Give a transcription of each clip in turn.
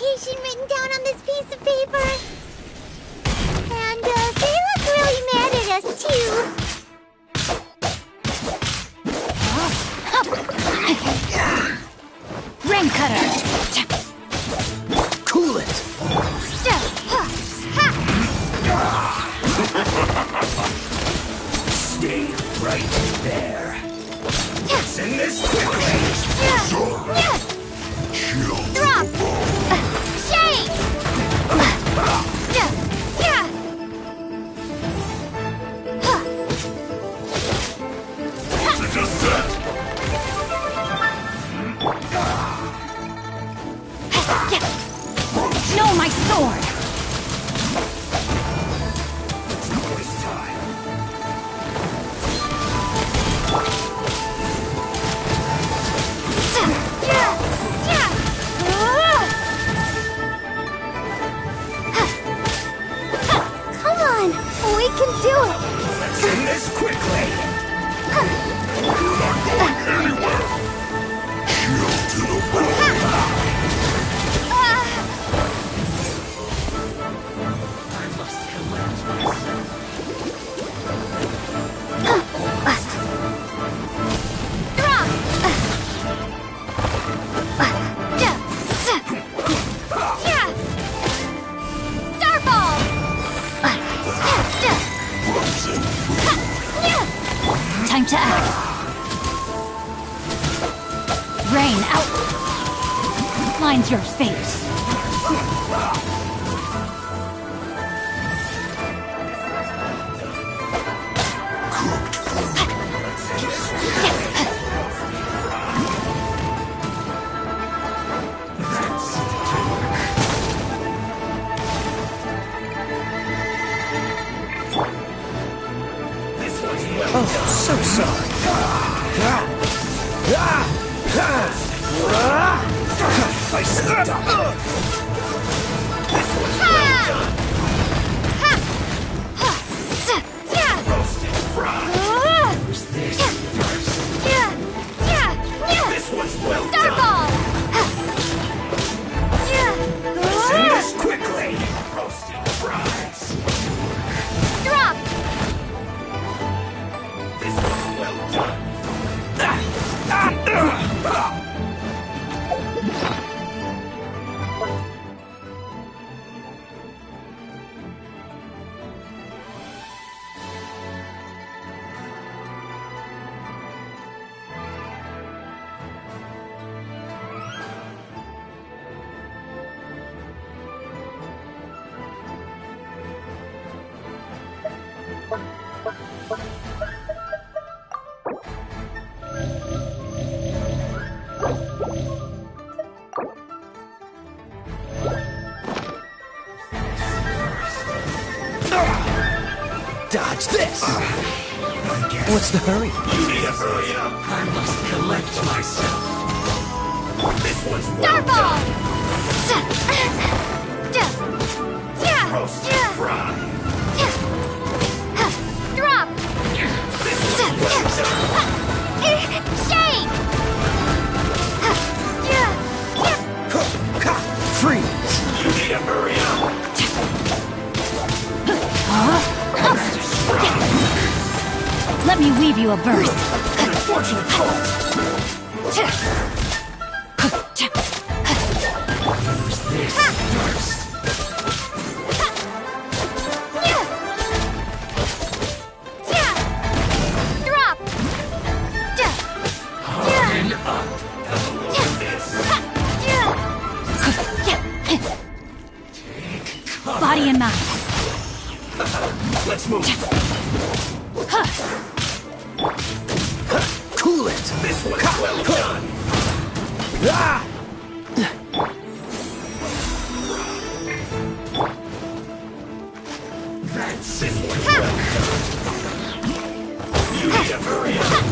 location written down on this piece of paper. And they look really mad at us, too. Rain cutter! Cool it! Stay right there. Send this quickly! Drop! Shake! Just set! No, my sword! This time. Come on! We can do it! Let's end this quickly! You're not going anywhere! Shield to the bone! I must collect myself. Drop! Starball! Time to act. Rain out. Mine's your fate. Oh, so sorry. I slipped up. This one's well done. Roasted fried. Who's this first? This one's well done. Starball! Send this quickly. Roasted fries. Drop! This one's well done. Dodge this! What's the hurry? You need to hurry up. I must collect myself. This one's well Starball! done. Roasted fried. Drop! This one's well done. Shake! Freeze! You need to hurry up. Let me weave you a verse. An unfortunate fault. Use this first. Drop! Harden up. Have a look at this. Take cover. Body and mind. Let's move. Cool it! This one's well done. Ah! That's this one's well done. You need to hurry up.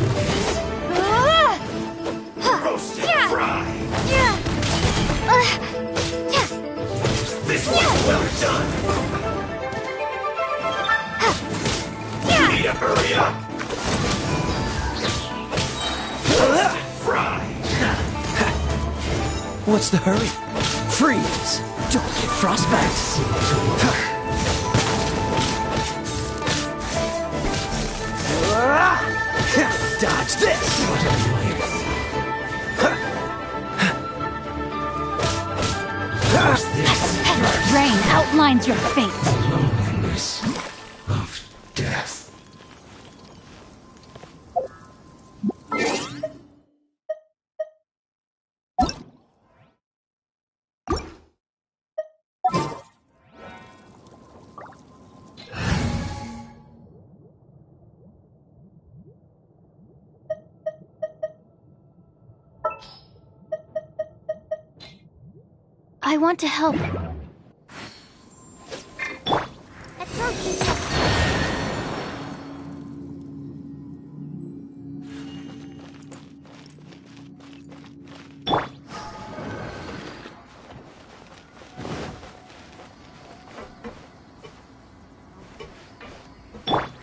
Roasted fried. This one's well done. You need to hurry up. Roasted fried. What's the hurry? Freeze! Don't get frostbite! Dodge this! Rain outlines your fate. Loneliness of death. I want to help. That's okay.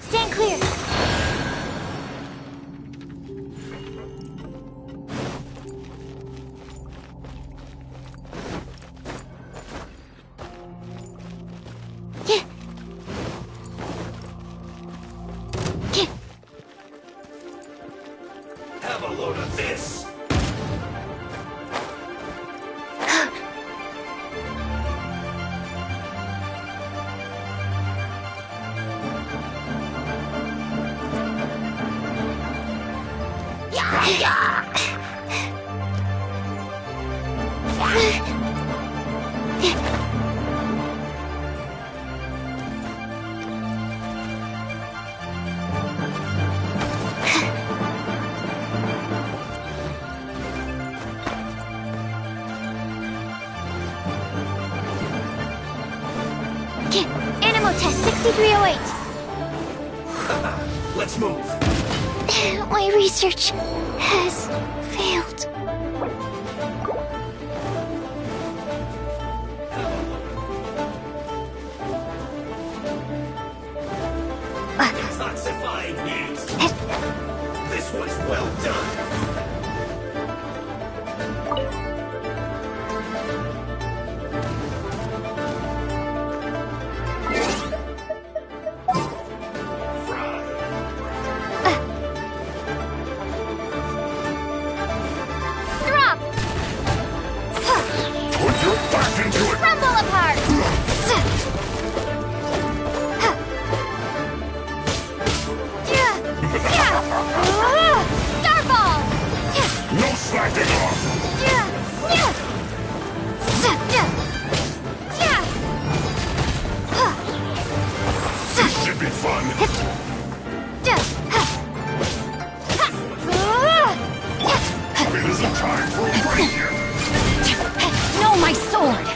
Stand clear. Have a load of this. Animal test 6308. Let's move. My research has failed. Detoxifying heat. This was well done. Drop! Put your back into it. Crumble apart! Starball! No slacking off. This should be fun. It isn't time for a break yet. No, my sword!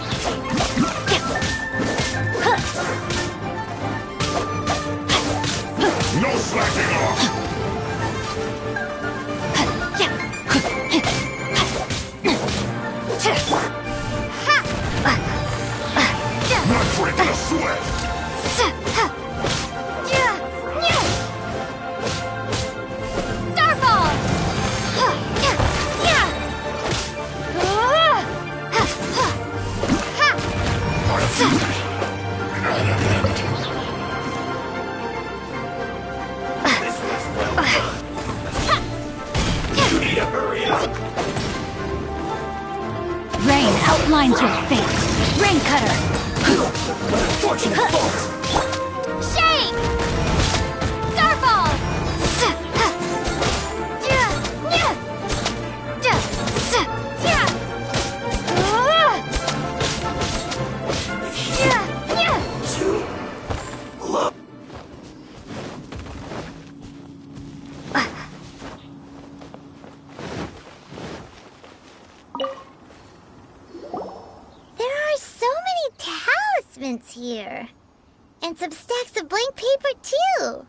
No slacking off. Not breaking a sweat. Starball! This was well done. You need to hurry up. Rain outlines your fate. Rain cutter! Fortunate fault. Shake! Starball! Look. There are so many talismans here. And some stacks of blank paper, too.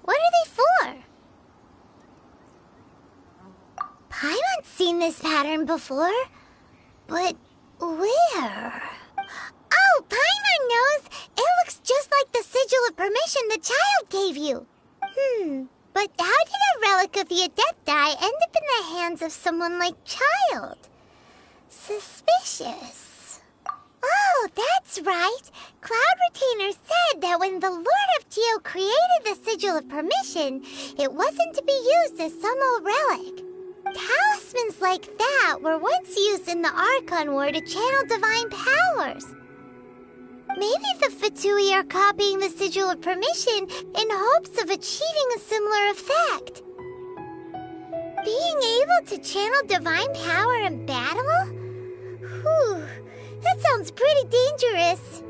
What are they for? Paimon's seen this pattern before. But where? Oh, Paimon knows! It looks just like the sigil of permission the child gave you. But how did a relic of your death die end up in the hands of someone like Child? Suspicious. Oh, that's right. Cloud Retainer said that when the Lord of Geo created the Sigil of Permission, it wasn't to be used as some old relic. Talismans like that were once used in the Archon War to channel divine powers. Maybe the Fatui are copying the Sigil of Permission in hopes of achieving a similar effect. Being able to channel divine power in battle? Whew, that sounds pretty dangerous.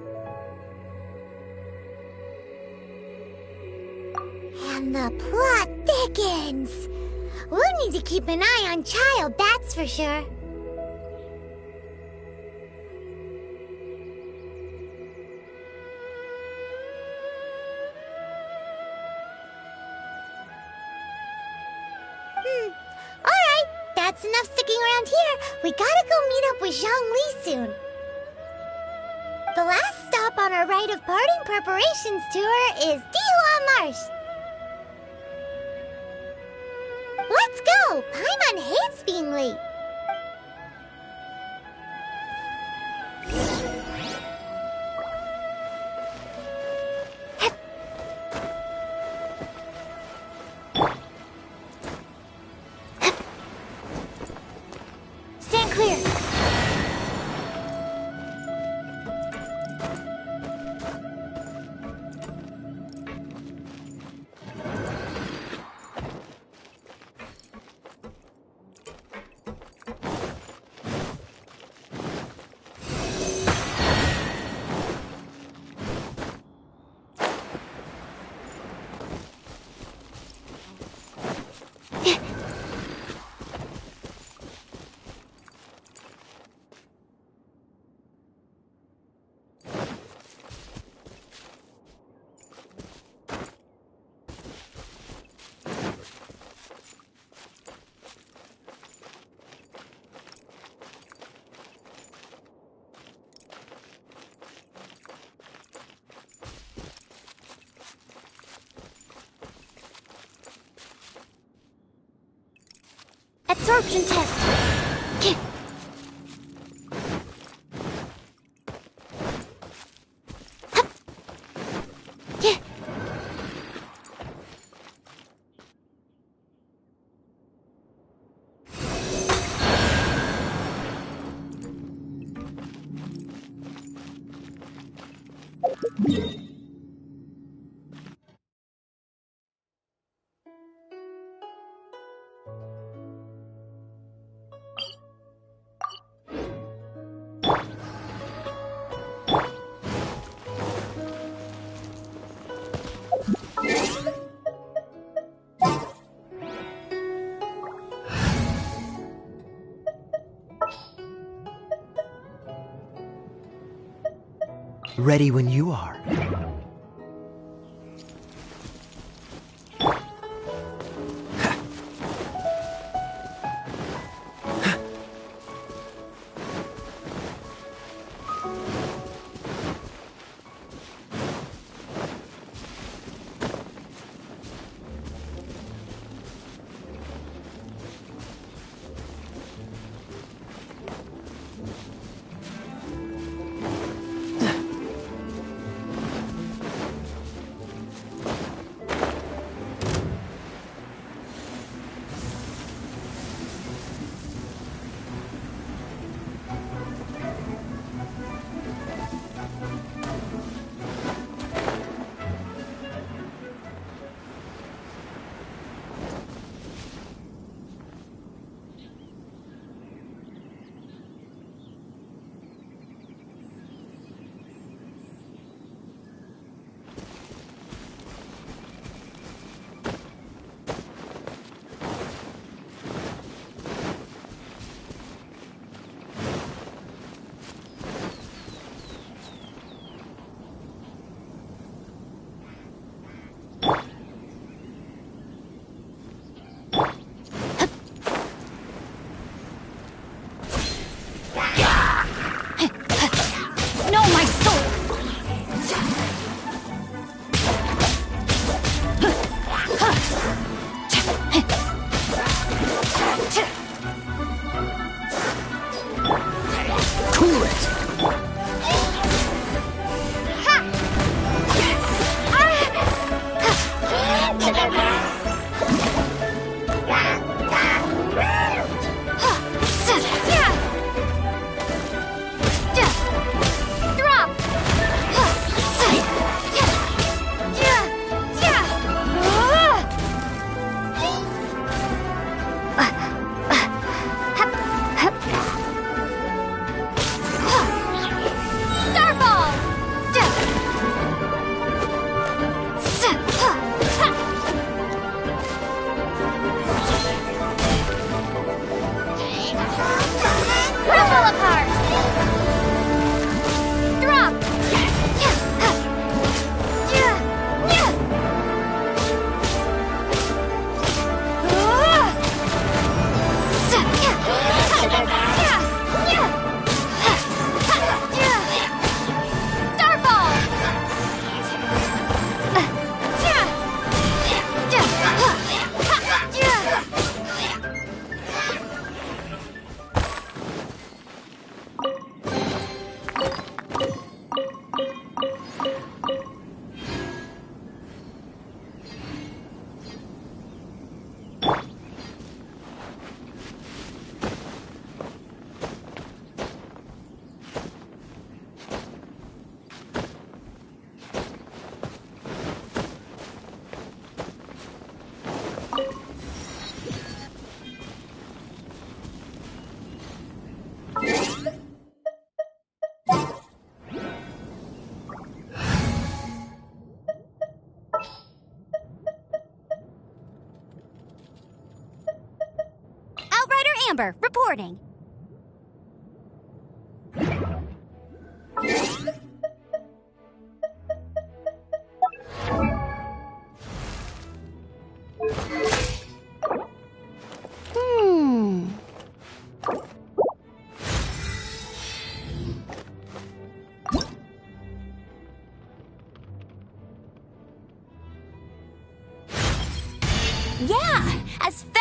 And the plot thickens. We'll need to keep an eye on Child, that's for sure. Alright, that's enough sticking around here. We gotta go meet up with Zhongli soon. The last stop on our rite of parting preparations tour is Dihua Marsh. Let's go! Paimon hates being late. Stand clear. Absorption test. Ready when you are. Amber, reporting. Yeah, as fast.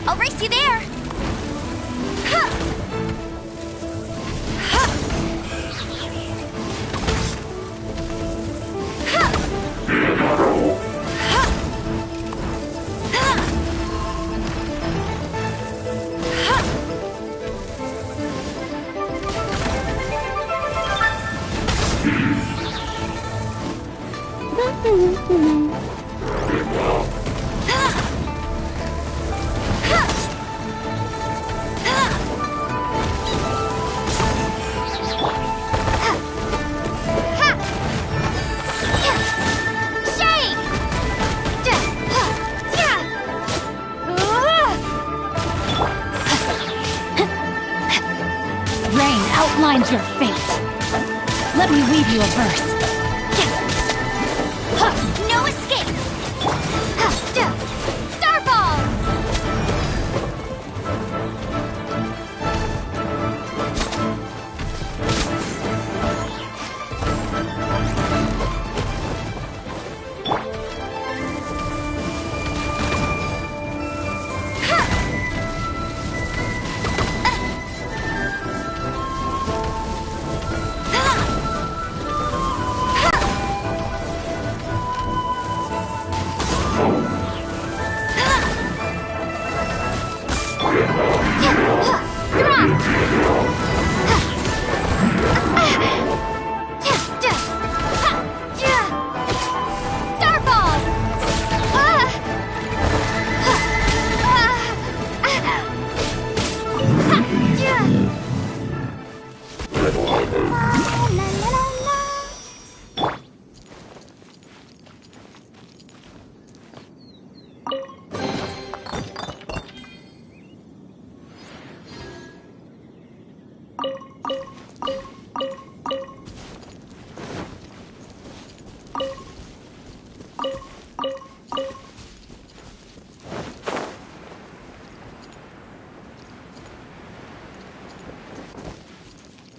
I'll race you there! Rain outlines your fate. Let me weave you a verse. No escape! Starfall!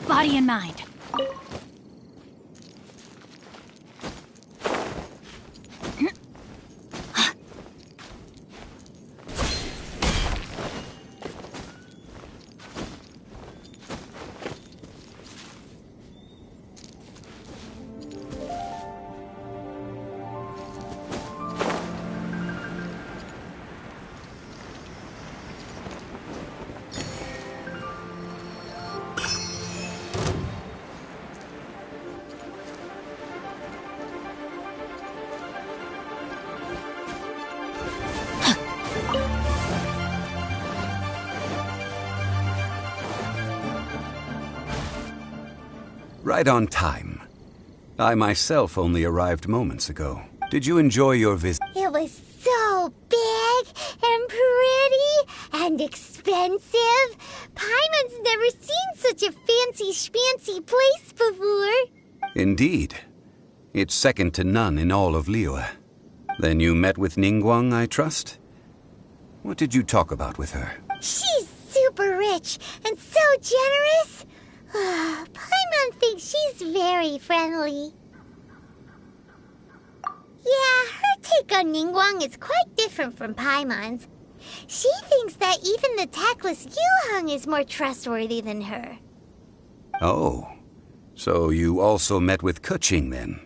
Body and mind. Right on time. I myself only arrived moments ago. Did you enjoy your visit? It was so big and pretty and expensive. Paimon's never seen such a fancy schmancy place before. Indeed. It's second to none in all of Liyue. Then you met with Ningguang, I trust? What did you talk about with her? She's super rich and so generous. Paimon thinks she's very friendly. Yeah, her take on Ningguang is quite different from Paimon's. She thinks that even the tactless Yuheng is more trustworthy than her. Oh, so you also met with Keqing then?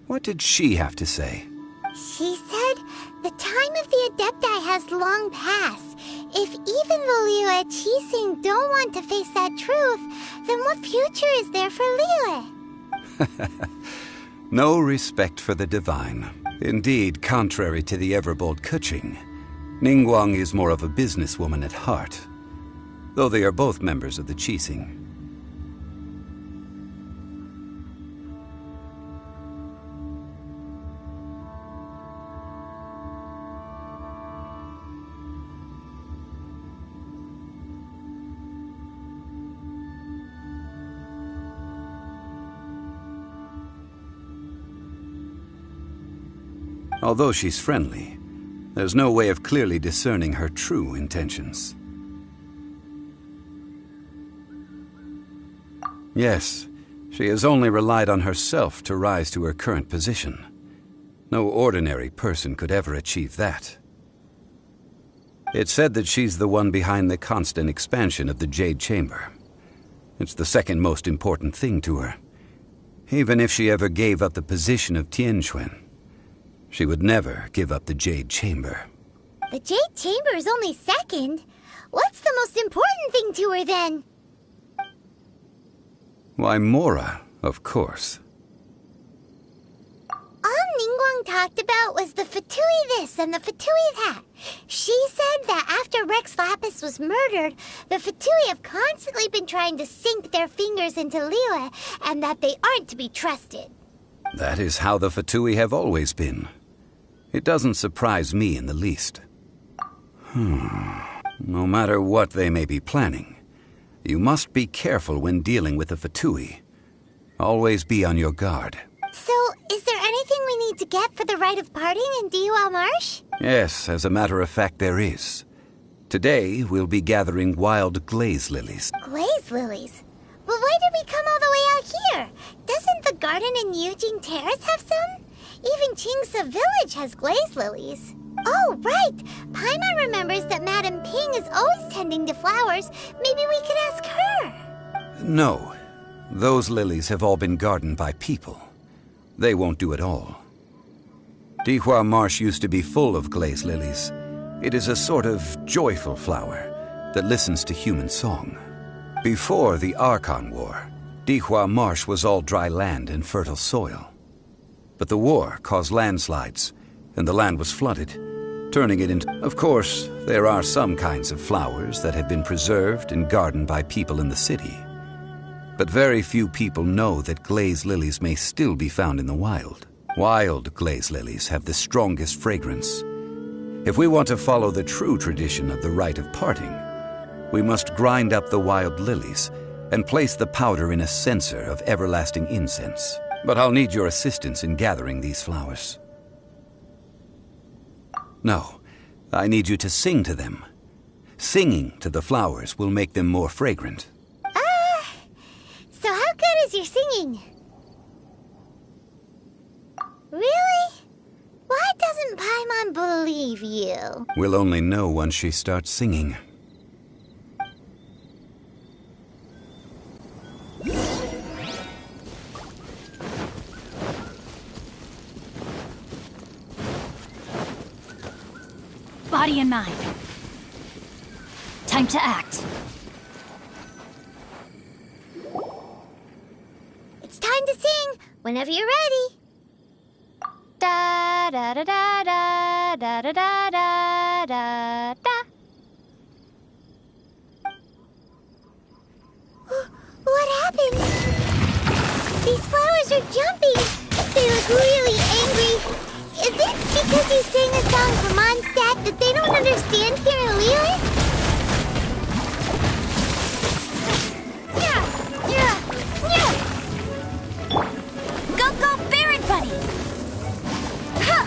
What did she have to say? She said the time of the Adepti has long passed. If even the Liyue Qixing don't want to face that truth, then what future is there for Liyue? No respect for the divine. Indeed, contrary to the ever-bold Keqing, Ningguang is more of a businesswoman at heart, though they are both members of the Qixing. Although she's friendly, there's no way of clearly discerning her true intentions. Yes, she has only relied on herself to rise to her current position. No ordinary person could ever achieve that. It's said that she's the one behind the constant expansion of the Jade Chamber. It's the second most important thing to her. Even if she ever gave up the position of Tianquan, she would never give up the Jade Chamber. The Jade Chamber is only second. What's the most important thing to her then? Why, Mora, of course. All Ningguang talked about was the Fatui this and the Fatui that. She said that after Rex Lapis was murdered, the Fatui have constantly been trying to sink their fingers into Liyue, and that they aren't to be trusted. That is how the Fatui have always been. It doesn't surprise me in the least. No matter what they may be planning, you must be careful when dealing with the Fatui. Always be on your guard. So, is there anything we need to get for the rite of parting in Dihua Marsh? Yes, as a matter of fact, there is. Today, we'll be gathering wild glaze lilies. Glaze lilies? But why did we come all the way out here? Doesn't the garden in Yujing Terrace have some? Even Qingse Village has glaze lilies. Oh, right! Paimon remembers that Madame Ping is always tending to flowers. Maybe we could ask her. No. Those lilies have all been gardened by people. They won't do it all. Dihua Marsh used to be full of glaze lilies. It is a sort of joyful flower that listens to human song. Before the Archon War, Dihua Marsh was all dry land and fertile soil. But the war caused landslides, and the land was flooded, turning it into... Of course, there are some kinds of flowers that have been preserved and gardened by people in the city. But very few people know that glaze lilies may still be found in the wild. Wild glaze lilies have the strongest fragrance. If we want to follow the true tradition of the rite of parting, we must grind up the wild lilies and place the powder in a censer of everlasting incense. But I'll need your assistance in gathering these flowers. No, I need you to sing to them. Singing to the flowers will make them more fragrant. So how good is your singing? Really? Why doesn't Paimon believe you? We'll only know once she starts singing. Body and mind. Time to act. It's time to sing, whenever you're ready. Da da da da da da da da da da da. What happened? These flowers are jumping. They look really angry. Is it because you sang a song for Mondstadt that they don't understand here in Liyue? Go, go, Baron Buddy! Ha!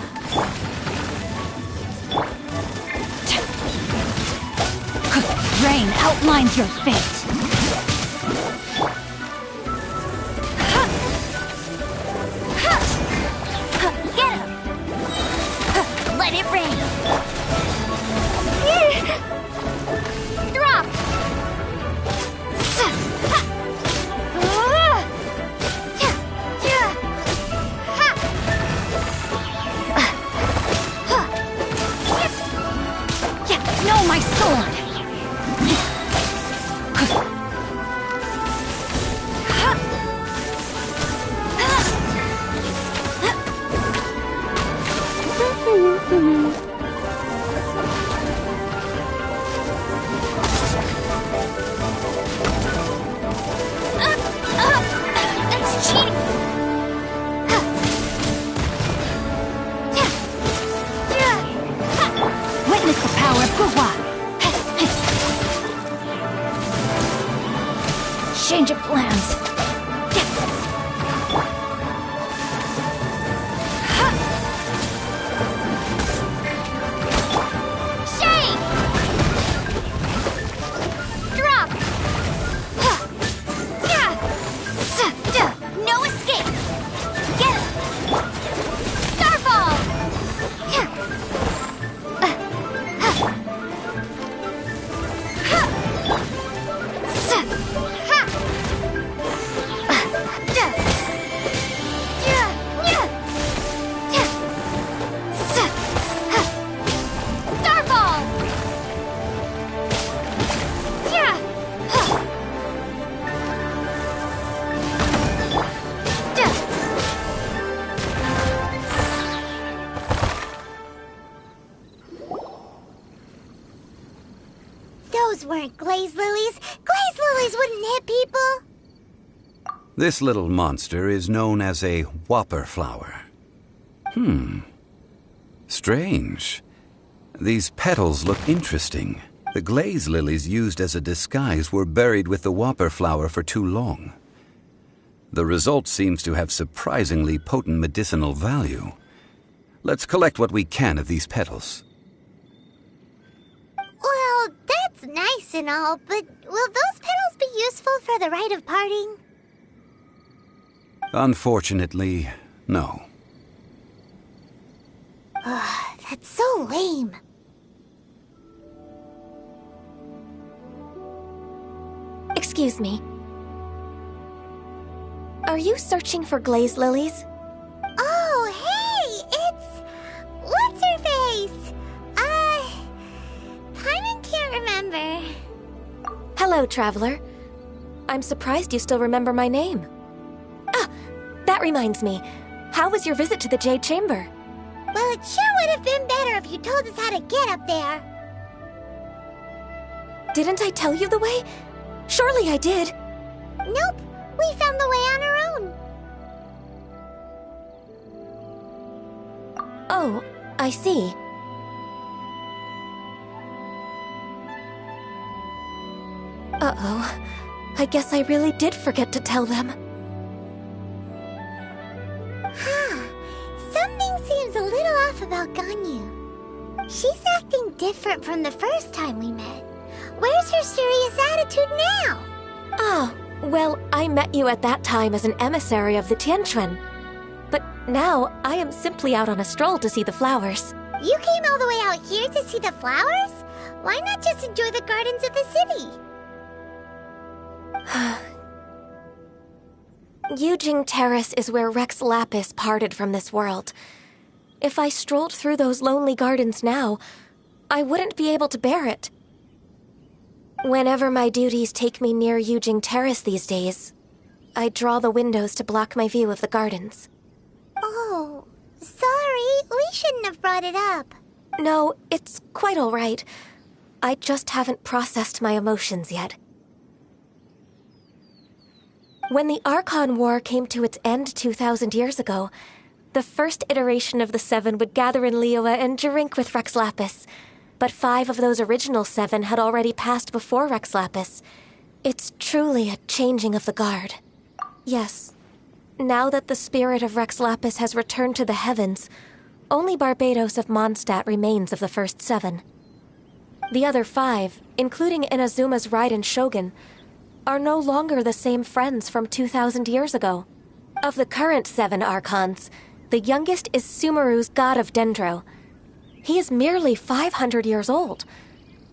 outlines your fate. Get him! Let it rain! Drop! Know my sword! That's cheating! Witness the power of Guhua! Change of plans. Shake! Drop! No escape! Get him! Starfall! Starfall! Those weren't glaze lilies. Glaze lilies wouldn't hit people. This little monster is known as a whopper flower. Strange. These petals look interesting. The glaze lilies used as a disguise were buried with the whopper flower for too long. The result seems to have surprisingly potent medicinal value. Let's collect what we can of these petals. Well, that's nice and all, but will those petals be useful for the rite of parting? Unfortunately, no. That's so lame. Excuse me. Are you searching for glaze lilies? Oh, hey! It's... What's-her-face? Paimon can't remember. Hello, traveler. I'm surprised you still remember my name. Ah, that reminds me. How was your visit to the Jade Chamber? Well, it sure would have been better if you told us how to get up there. Didn't I tell you the way? Surely I did. Nope, we found the way on our own. Oh, I see. Uh-oh. I guess I really did forget to tell them. Something seems a little off about Ganyu. She's acting different from the first time we met. Where's her serious attitude now? Ah, well, I met you at that time as an emissary of the Tianquan. But now, I am simply out on a stroll to see the flowers. You came all the way out here to see the flowers? Why not just enjoy the gardens of the city? Yujing Terrace is where Rex Lapis parted from this world. If I strolled through those lonely gardens now, I wouldn't be able to bear it. Whenever my duties take me near Yujing Terrace these days, I draw the windows to block my view of the gardens. Oh, sorry. We shouldn't have brought it up. No, it's quite all right. I just haven't processed my emotions yet. When the Archon War came to its end 2,000 years ago, the first iteration of the Seven would gather in Liyue and drink with Rex Lapis. But 5 of those original 7 had already passed before Rex Lapis. It's truly a changing of the guard. Yes, now that the spirit of Rex Lapis has returned to the heavens, only Barbados of Mondstadt remains of the first 7. The other 5, including Inazuma's Raiden Shogun, are no longer the same friends from 2,000 years ago. Of the current 7 Archons, the youngest is Sumeru's God of Dendro. He is merely 500 years old,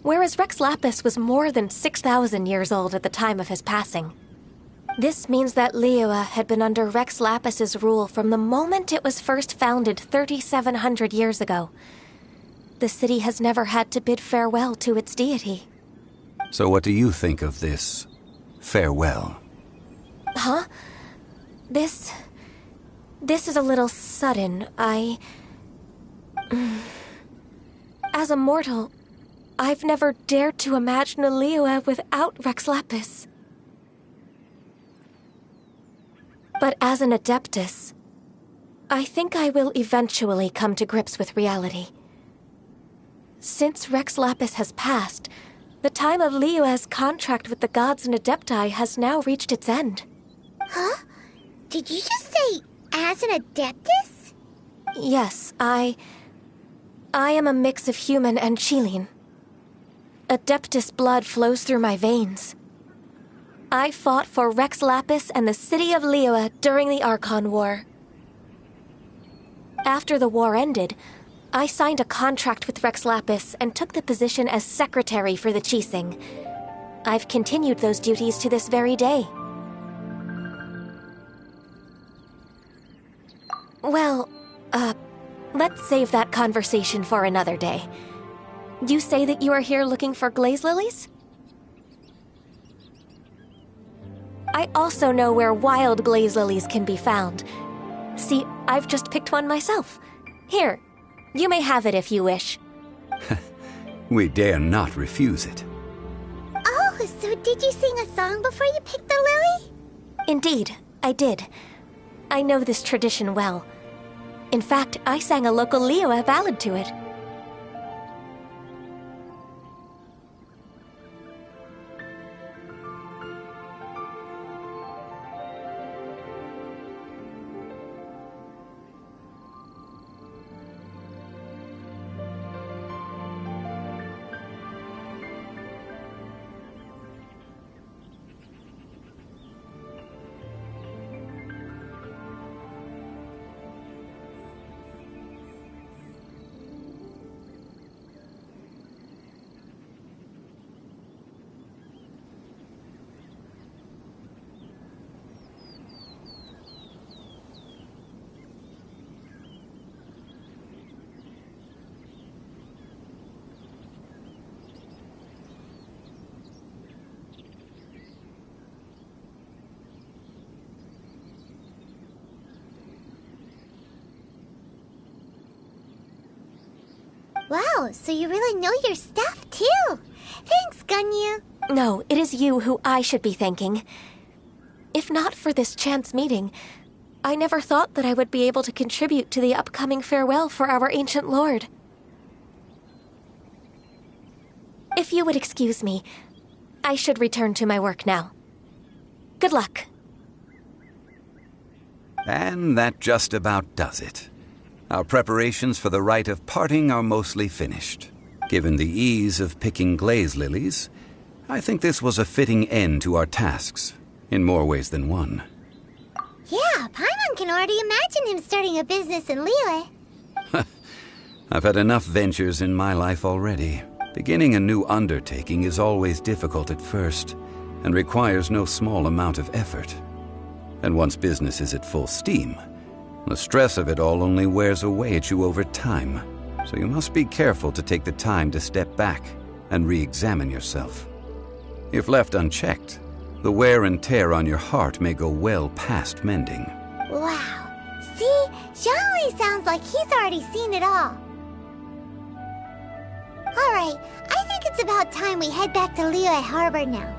whereas Rex Lapis was more than 6,000 years old at the time of his passing. This means that Liyue had been under Rex Lapis's rule from the moment it was first founded 3,700 years ago. The city has never had to bid farewell to its deity. So what do you think of this farewell? Huh? This is a little sudden. As a mortal, I've never dared to imagine a Liyue without Rex Lapis. But as an Adeptus, I think I will eventually come to grips with reality. Since Rex Lapis has passed, the time of Liyue's contract with the gods and Adepti has now reached its end. Huh? Did you just say, as an Adeptus? Yes, I am a mix of human and Chilean. Adeptus blood flows through my veins. I fought for Rex Lapis and the city of Liyue during the Archon War. After the war ended, I signed a contract with Rex Lapis and took the position as secretary for the Qixing. I've continued those duties to this very day. Well, let's save that conversation for another day. You say that you are here looking for glaze lilies? I also know where wild glaze lilies can be found. See, I've just picked one myself. Here, you may have it if you wish. We dare not refuse it. Oh, so did you sing a song before you picked the lily? Indeed, I did. I know this tradition well. In fact, I sang a local Liyue ballad to it. Wow, so you really know your stuff, too. Thanks, Ganyu. No, it is you who I should be thanking. If not for this chance meeting, I never thought that I would be able to contribute to the upcoming farewell for our ancient lord. If you would excuse me, I should return to my work now. Good luck. And that just about does it. Our preparations for the rite of parting are mostly finished. Given the ease of picking glaze lilies, I think this was a fitting end to our tasks, in more ways than one. Yeah, Paimon can already imagine him starting a business in Liyue. I've had enough ventures in my life already. Beginning a new undertaking is always difficult at first, and requires no small amount of effort. And once business is at full steam, the stress of it all only wears away at you over time, so you must be careful to take the time to step back and re-examine yourself. If left unchecked, the wear and tear on your heart may go well past mending. Wow. See? Zhongli sounds like he's already seen it all. Alright, I think it's about time we head back to Liyue Harbor now.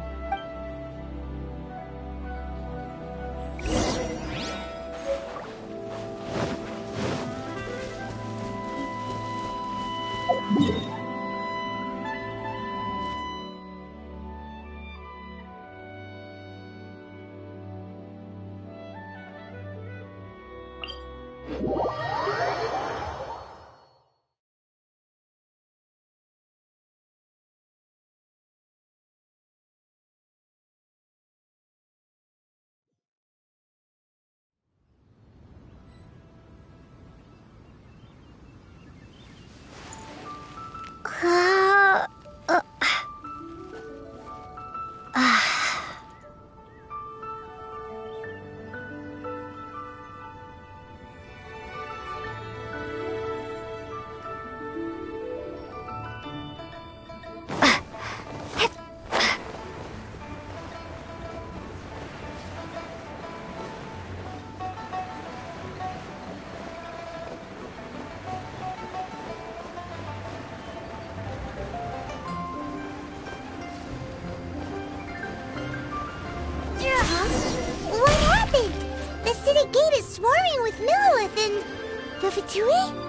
arguing with Lilith and the Fatui?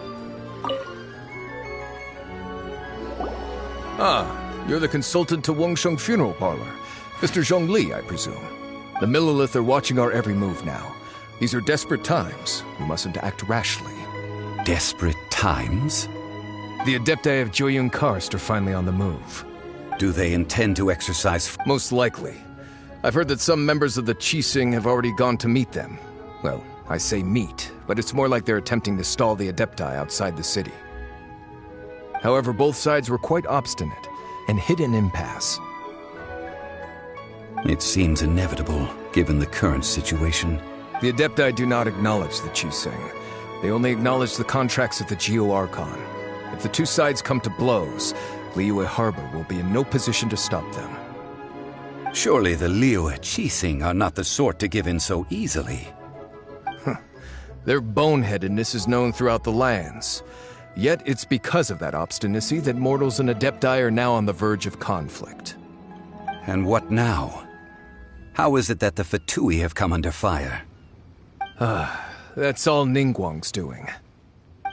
Ah, you're the consultant to Wangsheng Funeral Parlor. Mr. Zhongli, I presume. The Millilith are watching our every move now. These are desperate times. We mustn't act rashly. Desperate times? The Adepti of Joyun Karst are finally on the move. Do they intend to exercise... Most likely. I've heard that some members of the Qixing have already gone to meet them. Well, I say meet, but it's more like they're attempting to stall the Adepti outside the city. However, both sides were quite obstinate and hit an impasse. It seems inevitable, given the current situation. The Adepti do not acknowledge the Qixing. They only acknowledge the contracts of the Geo Archon. If the two sides come to blows, Liyue Harbor will be in no position to stop them. Surely the Liyue Qixing are not the sort to give in so easily. Their boneheadedness is known throughout the lands. Yet it's because of that obstinacy that mortals and Adepti are now on the verge of conflict. And what now? How is it that the Fatui have come under fire? That's all Ningguang's doing.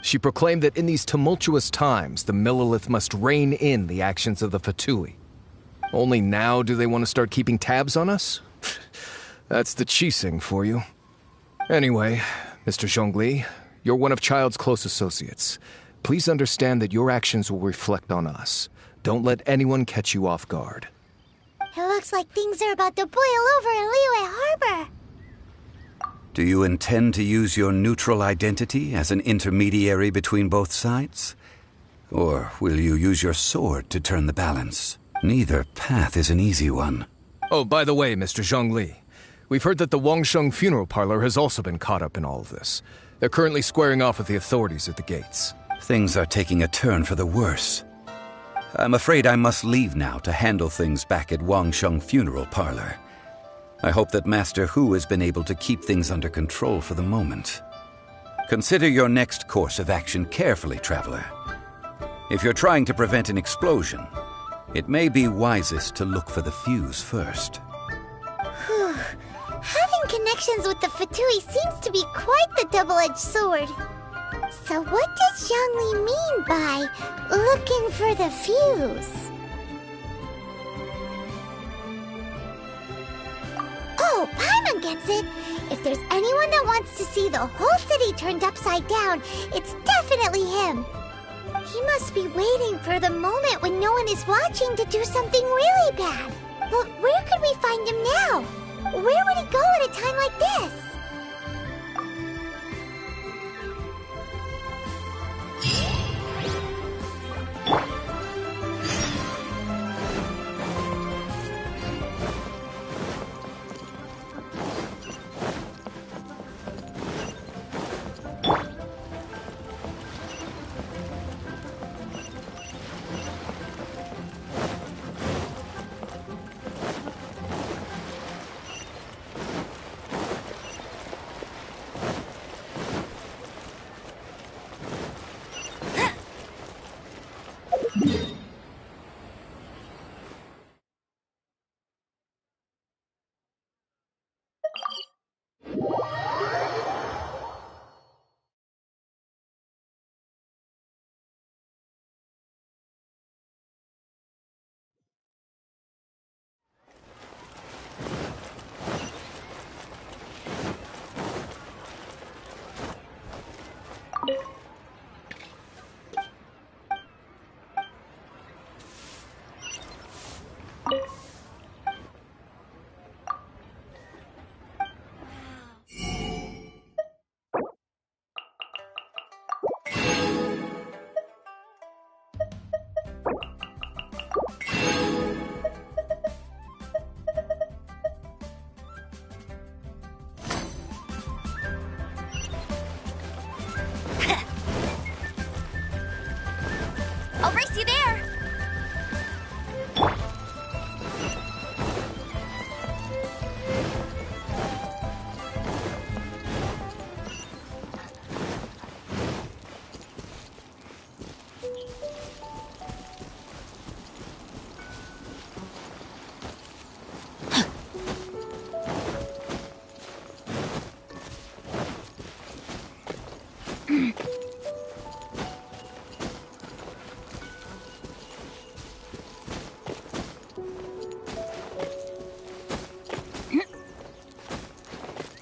She proclaimed that in these tumultuous times, the Millilith must rein in the actions of the Fatui. Only now do they want to start keeping tabs on us? That's the Qixing for you. Anyway, Mr. Zhongli, you're one of Child's close associates. Please understand that your actions will reflect on us. Don't let anyone catch you off guard. It looks like things are about to boil over in Liyue Harbor. Do you intend to use your neutral identity as an intermediary between both sides? Or will you use your sword to turn the balance? Neither path is an easy one. Oh, by the way, Mr. Zhongli, we've heard that the Wangsheng Funeral Parlor has also been caught up in all of this. They're currently squaring off with the authorities at the gates. Things are taking a turn for the worse. I'm afraid I must leave now to handle things back at Wangsheng Funeral Parlor. I hope that Master Hu has been able to keep things under control for the moment. Consider your next course of action carefully, Traveler. If you're trying to prevent an explosion, it may be wisest to look for the fuse first. Whew. Having connections with the Fatui seems to be quite the double-edged sword. So what does Zhongli mean by looking for the fuse? Oh, Paimon gets it! If there's anyone that wants to see the whole city turned upside down, it's definitely him! He must be waiting for the moment when no one is watching to do something really bad. But where could we find him now? Where would he go at a time like this?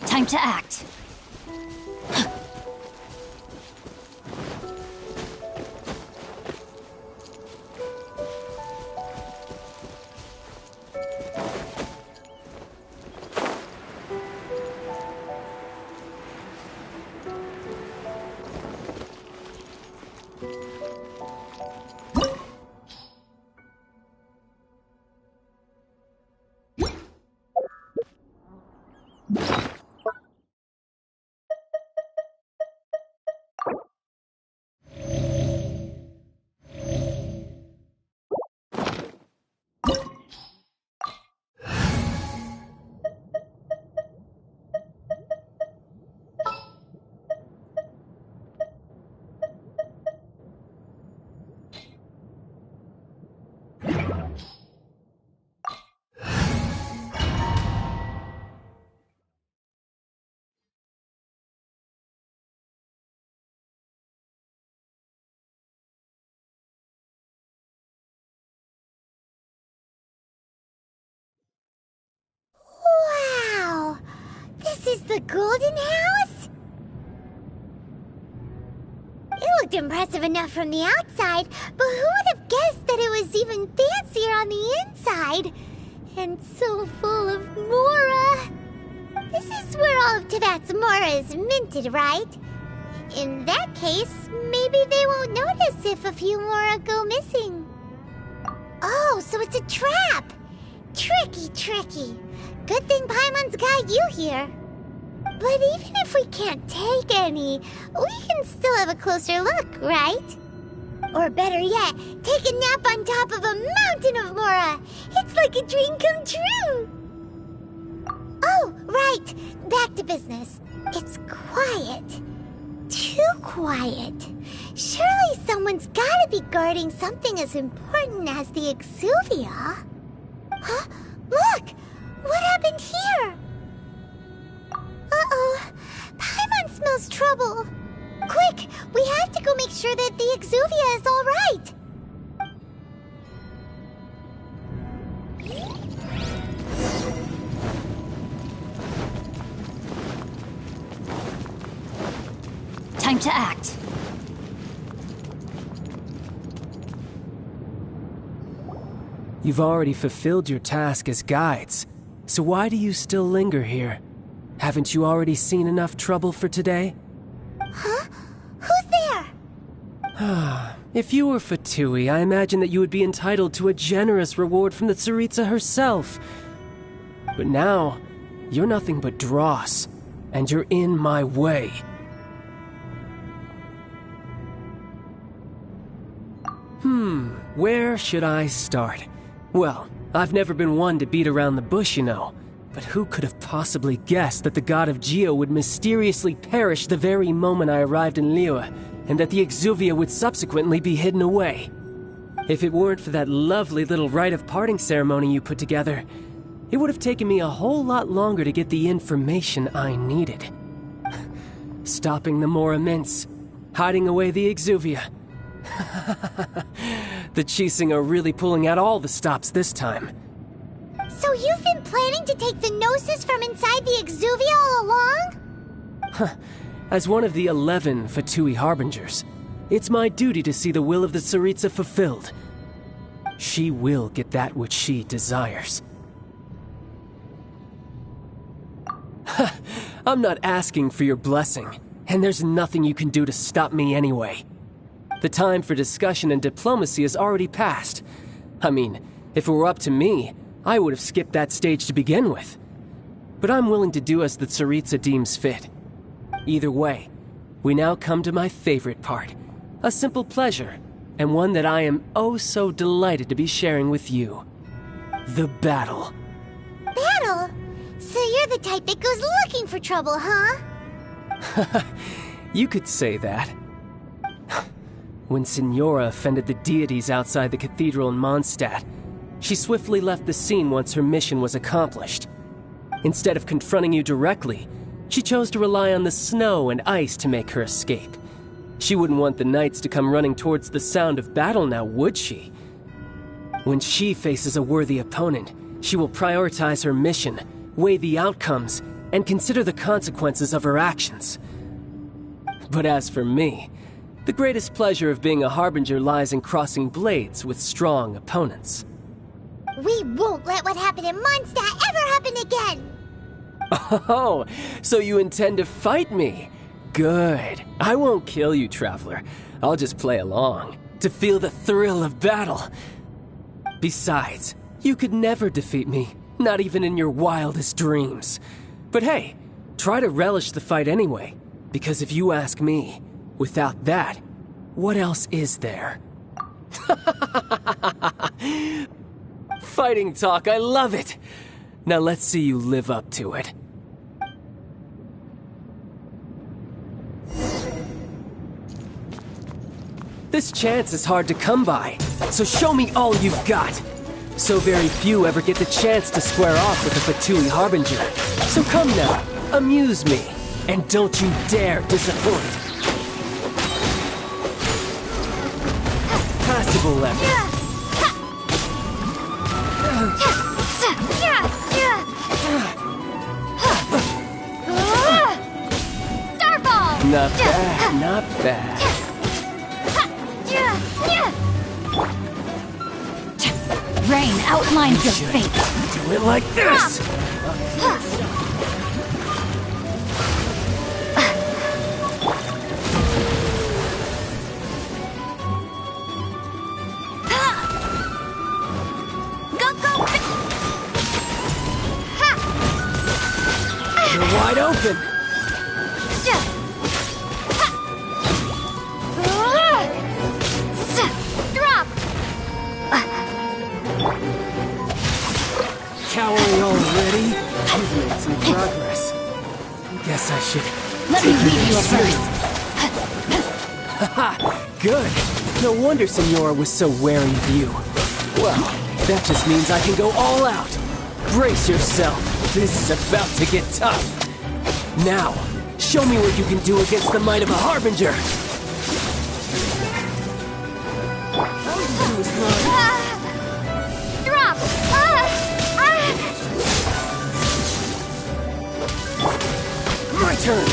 Time to act. Wow! This is the Golden House? It looked impressive enough from the outside, but who would have guessed that it was even fancier on the inside? And so full of Mora! This is where all of Tibet's Mora is minted, right? In that case, maybe they won't notice if a few Mora go missing. Oh, so it's a trap! Tricky, tricky. Good thing Paimon's got you here. But even if we can't take any, we can still have a closer look, right? Or better yet, take a nap on top of a mountain of Mora. It's like a dream come true. Oh, right. Back to business. It's quiet. Too quiet. Surely someone's gotta be guarding something as important as the Exuvia. Huh? Look! What happened here? Uh-oh. Paimon smells trouble. Quick! We have to go make sure that the Exuvia is all right. Time to act. You've already fulfilled your task as guides, so why do you still linger here? Haven't you already seen enough trouble for today? Huh? Who's there? If you were Fatui, I imagine that you would be entitled to a generous reward from the Tsaritsa herself. But now, you're nothing but dross, and you're in my way. Where should I start? Well, I've never been one to beat around the bush, you know. But who could have possibly guessed that the god of Geo would mysteriously perish the very moment I arrived in Liyue, and that the Exuvia would subsequently be hidden away? If it weren't for that lovely little rite of parting ceremony you put together, it would have taken me a whole lot longer to get the information I needed. Stopping the Mora mints, hiding away the Exuvia. The Chising are really pulling out all the stops this time. So you've been planning to take the Gnosis from inside the Exuvia all along? As one of the 11 Fatui Harbingers, it's my duty to see the will of the Tsaritsa fulfilled. She will get that which she desires. I'm not asking for your blessing, and there's nothing you can do to stop me anyway. The time for discussion and diplomacy has already passed. I mean, if it were up to me, I would have skipped that stage to begin with. But I'm willing to do as the Tsaritsa deems fit. Either way, we now come to my favorite part. A simple pleasure, and one that I am oh so delighted to be sharing with you. The battle. Battle? So you're the type that goes looking for trouble, huh? You could say that. When Signora offended the deities outside the cathedral in Mondstadt, she swiftly left the scene once her mission was accomplished. Instead of confronting you directly, she chose to rely on the snow and ice to make her escape. She wouldn't want the knights to come running towards the sound of battle now, would she? When she faces a worthy opponent, she will prioritize her mission, weigh the outcomes, and consider the consequences of her actions. But as for me, the greatest pleasure of being a harbinger lies in crossing blades with strong opponents. We won't let what happened in Mondstadt ever happen again! Oh, so you intend to fight me? Good. I won't kill you, Traveler. I'll just play along, to feel the thrill of battle. Besides, you could never defeat me, not even in your wildest dreams. But hey, try to relish the fight anyway, because if you ask me, without that, what else is there? Fighting talk, I love it! Now let's see you live up to it. This chance is hard to come by, so show me all you've got. So very few ever get the chance to square off with the Fatui Harbinger. So come now, amuse me, and don't you dare disappoint. Passable level. Starball! Not bad, not bad. Rain outlines your Should fate. do it like this! You're wide open! Drop! Cowering already? You've made some progress. Guess I should Let me take lead you seriously. first. Haha, good. No wonder Senora was so wary of you. Well, that just means I can go all out. Brace yourself. This is about to get tough. Now, show me what you can do against the might of a Harbinger. Drop! My turn.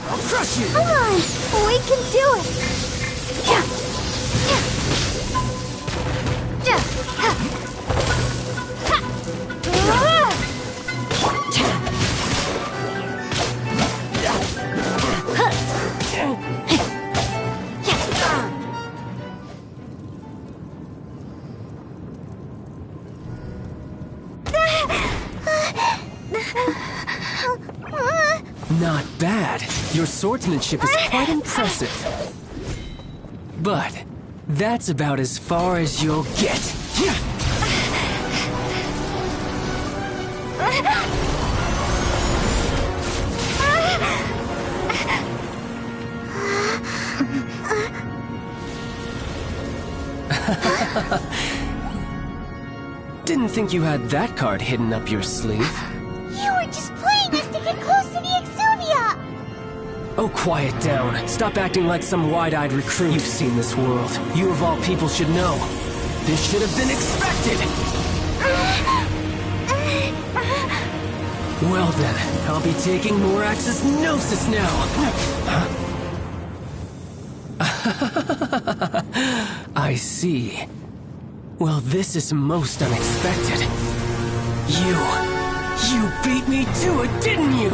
I'll crush you. Come on, we can do it! Not bad. Your swordsmanship is quite impressive. But that's about as far as you'll get. Didn't think you had that card hidden up your sleeve. You were just playing us to get close to the Exuvia! Oh, quiet down. Stop acting like some wide-eyed recruit. You've seen this world. You of all people should know. This should have been expected! Well then, I'll be taking Morax's Gnosis now! I see. Well, this is most unexpected. You beat me to it, didn't you?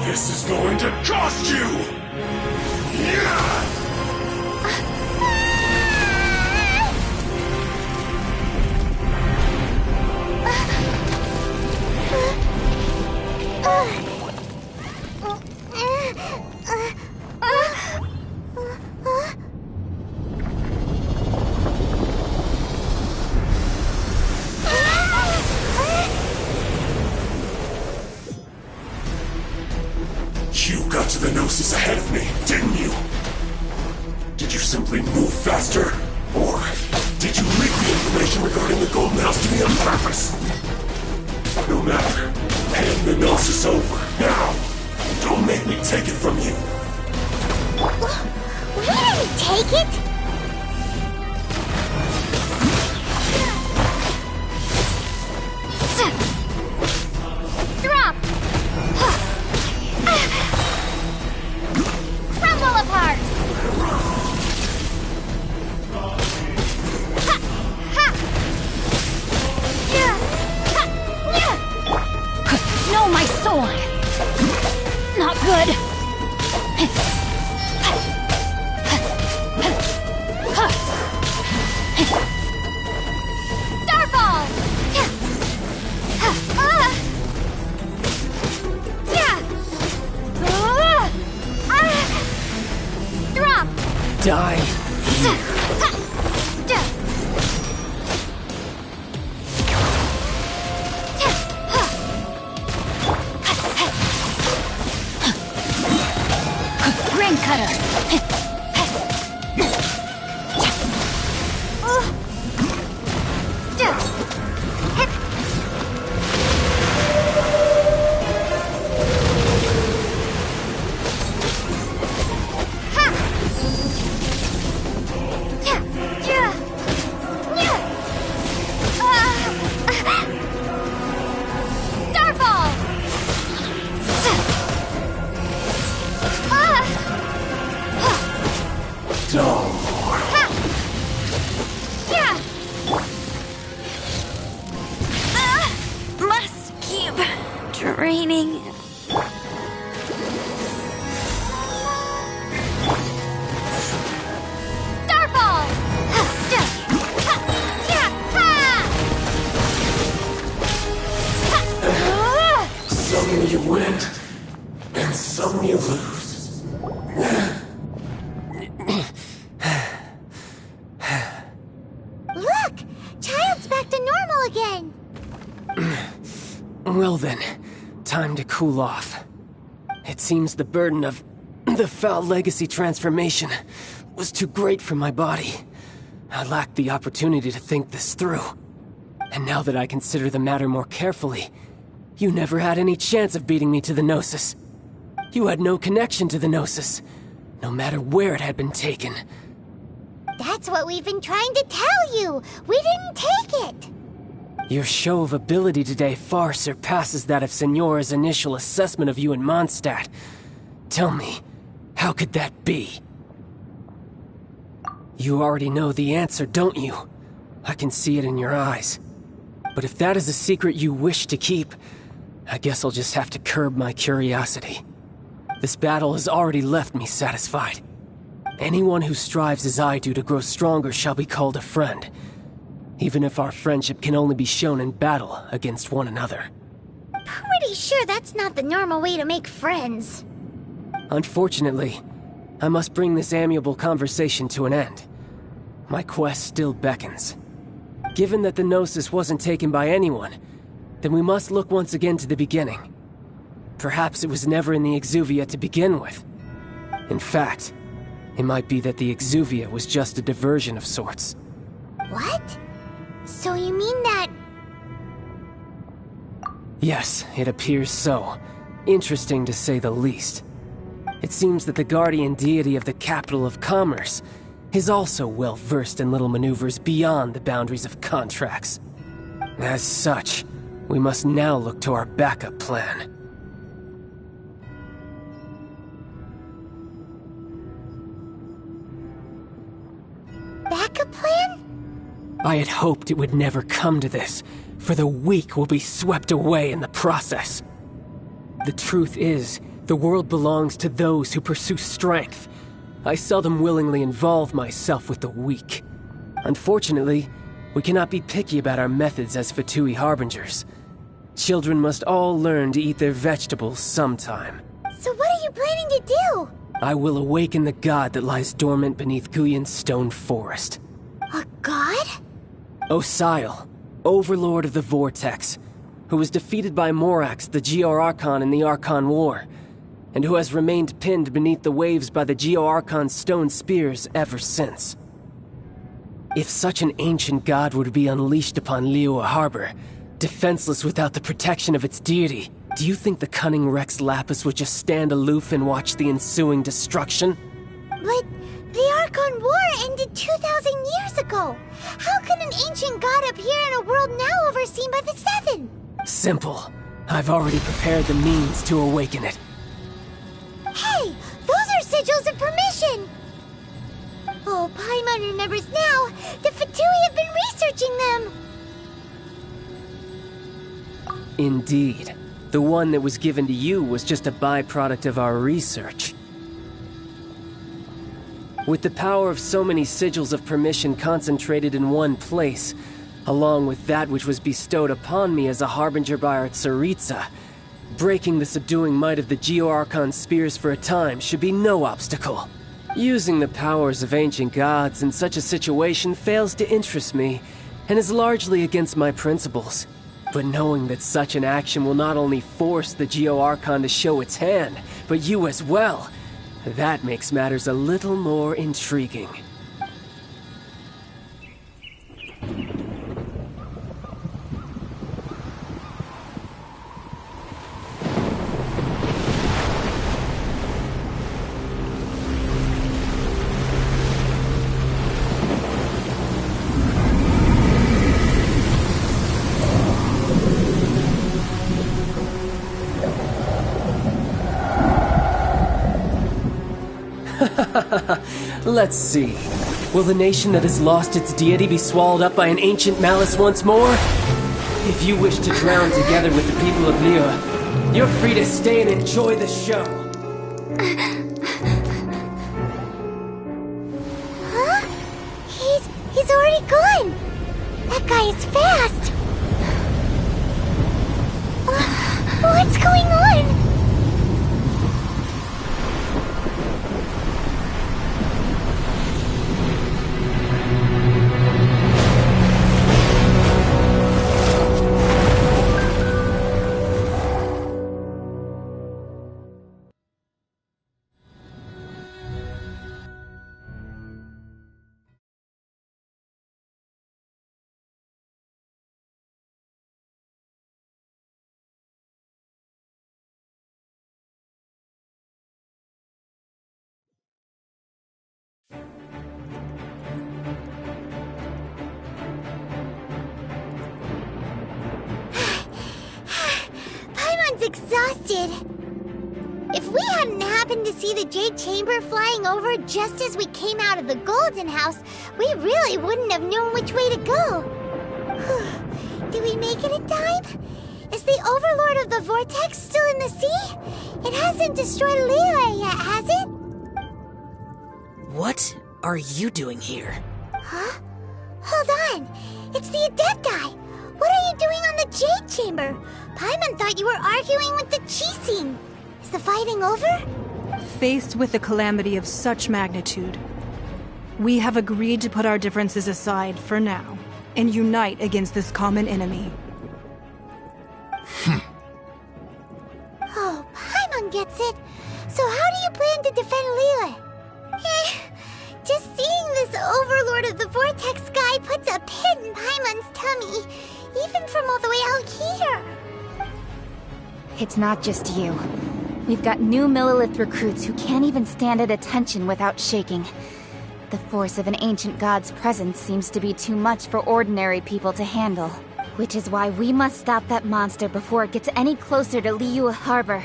This is going to cost you! Gnosis ahead of me, didn't you? Did you simply move faster? Or did you leak the information regarding the Golden House to me on purpose? No matter. Hand the Gnosis over, now! Don't make me take it from you! We didn't take it! Drop! Crumble apart! Ha! Ha! Yeah! Ha! Yeah! No, my sword! Not good! Starfall! Drop! Die. Ring cutter! Must keep draining. Starfall! Some you win, and some you lose. Look! Child's back to normal again! Well then, time to cool off. It seems the burden of the foul legacy transformation was too great for my body. I lacked the opportunity to think this through. And now that I consider the matter more carefully, you never had any chance of beating me to the Gnosis. You had no connection to the Gnosis, no matter where it had been taken. That's what we've been trying to tell you! We didn't take it! Your show of ability today far surpasses that of Signora's initial assessment of you in Mondstadt. Tell me, how could that be? You already know the answer, don't you? I can see it in your eyes. But if that is a secret you wish to keep, I guess I'll just have to curb my curiosity. This battle has already left me satisfied. Anyone who strives as I do to grow stronger shall be called a friend, even if our friendship can only be shown in battle against one another. Pretty sure that's not the normal way to make friends. Unfortunately, I must bring this amiable conversation to an end. My quest still beckons. Given that the Gnosis wasn't taken by anyone, then we must look once again to the beginning. Perhaps it was never in the Exuvia to begin with. In fact, it might be that the Exuvia was just a diversion of sorts. What? So you mean that... Yes, it appears so. Interesting to say the least. It seems that the guardian deity of the capital of commerce is also well versed in little maneuvers beyond the boundaries of contracts. As such, we must now look to our backup plan. Backup plan? I had hoped it would never come to this, for the weak will be swept away in the process. The truth is, the world belongs to those who pursue strength. I seldom willingly involve myself with the weak. Unfortunately, we cannot be picky about our methods as Fatui Harbingers. Children must all learn to eat their vegetables sometime. So what are you planning to do? I will awaken the god that lies dormant beneath Guyon's stone forest. A god? Osial, overlord of the Vortex, who was defeated by Morax, the GR Archon in the Archon War. and who has remained pinned beneath the waves by the Geo-Archon's stone spears ever since. If such an ancient god were to be unleashed upon Liyue Harbor, defenseless without the protection of its deity, do you think the cunning Rex Lapis would just stand aloof and watch the ensuing destruction? But the Archon War ended 2,000 years ago. How can an ancient god appear in a world now overseen by the Seven? Simple. I've already prepared the means to awaken it. Hey, those are sigils of permission! Oh, Paimon remembers now. The Fatui have been researching them. Indeed. The one that was given to you was just a byproduct of our research. With the power of so many sigils of permission concentrated in one place, along with that which was bestowed upon me as a harbinger by our Tsaritsa, breaking the subduing might of the Geo-Archon spears for a time should be no obstacle. Using the powers of ancient gods in such a situation fails to interest me, and is largely against my principles. But knowing that such an action will not only force the Geo-Archon to show its hand, but you as well, that makes matters a little more intriguing. Let's see. Will the nation that has lost its deity be swallowed up by an ancient malice once more? If you wish to drown together with the people of Liyue, you're free to stay and enjoy the show. Huh? He's already gone. That guy is fast. What's going on? Exhausted. If we hadn't happened to see the Jade Chamber flying over just as we came out of the Golden House, we really wouldn't have known which way to go. Did we make it in time? Is the Overlord of the Vortex still in the sea? It hasn't destroyed Liyue yet, has it? What are you doing here? Huh? Hold on. It's the Adepti. What are you doing on the Jade Chamber? Paimon thought you were arguing with the Qixing. Is the fighting over? Faced with a calamity of such magnitude, we have agreed to put our differences aside for now and unite against this common enemy. Oh, Paimon gets it. So how do you plan to defend Liyue? Just seeing this Overlord of the Vortex guy puts a pit in Paimon's tummy, even from all the way out here. It's not just you. We've got new Millilith recruits who can't even stand at attention without shaking. The force of an ancient god's presence seems to be too much for ordinary people to handle. Which is why we must stop that monster before it gets any closer to Liyue Harbor.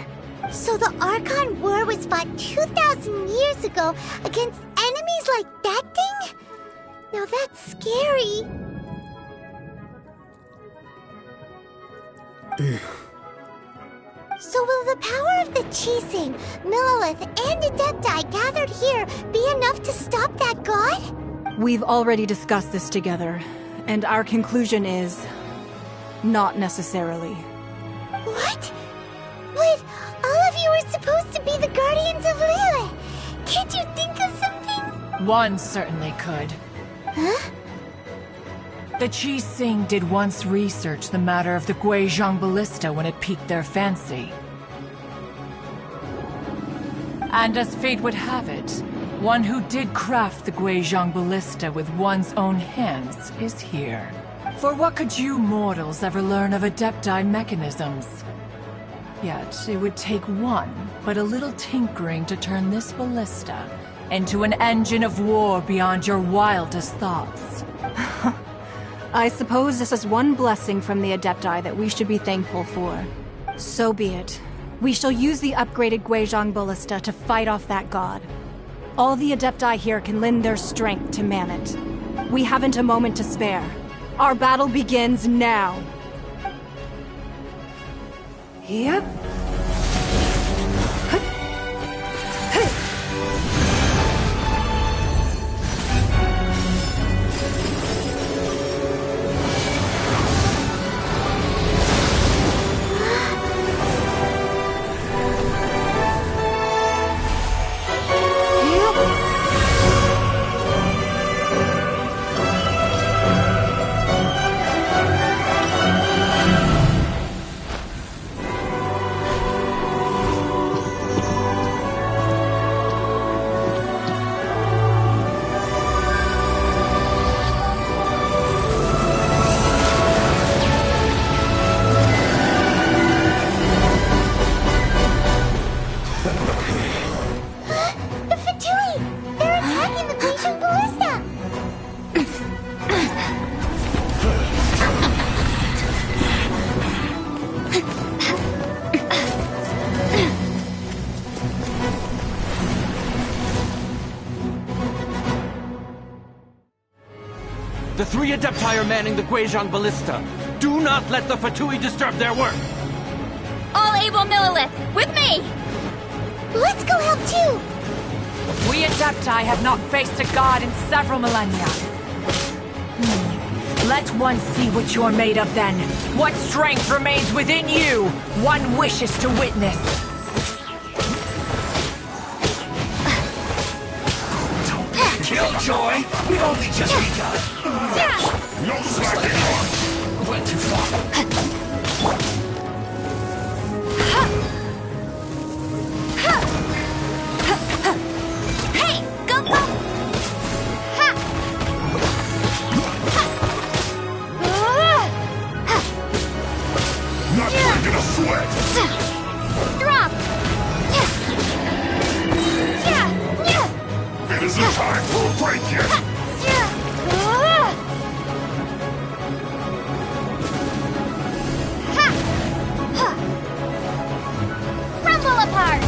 So the Archon War was fought 2,000 years ago against enemies like that thing? Now that's scary. So will the power of the Qixing, Millilith, and Adepti gathered here be enough to stop that god? We've already discussed this together, and our conclusion is... not necessarily. What? But all of you were supposed to be the guardians of Liyue. Can't you think of something? One certainly could. Huh? The Qixing did once research the matter of the Guizhong Ballista when it piqued their fancy. And as fate would have it, one who did craft the Guizhong Ballista with one's own hands is here. For what could you mortals ever learn of Adepti mechanisms? Yet, it would take one, but a little tinkering to turn this ballista into an engine of war beyond your wildest thoughts. I suppose this is one blessing from the Adepti that we should be thankful for. So be it. We shall use the upgraded Guizhong Ballista to fight off that god. All the Adepti here can lend their strength to man it. We haven't a moment to spare. Our battle begins now. Yep. The three Adepti are manning the Guizhong Ballista. Do not let the Fatui disturb their work! All able Millilith, with me! Let's go help too! We Adepti have not faced a god in several millennia. Let one see what you're made of then. What strength remains within you, one wishes to witness. Killjoy! We've only just begun! No slacking on! Went too far. Hey, go, go! Ha! Not breaking a sweat! Drop! It isn't time for a break yet! Crumble apart!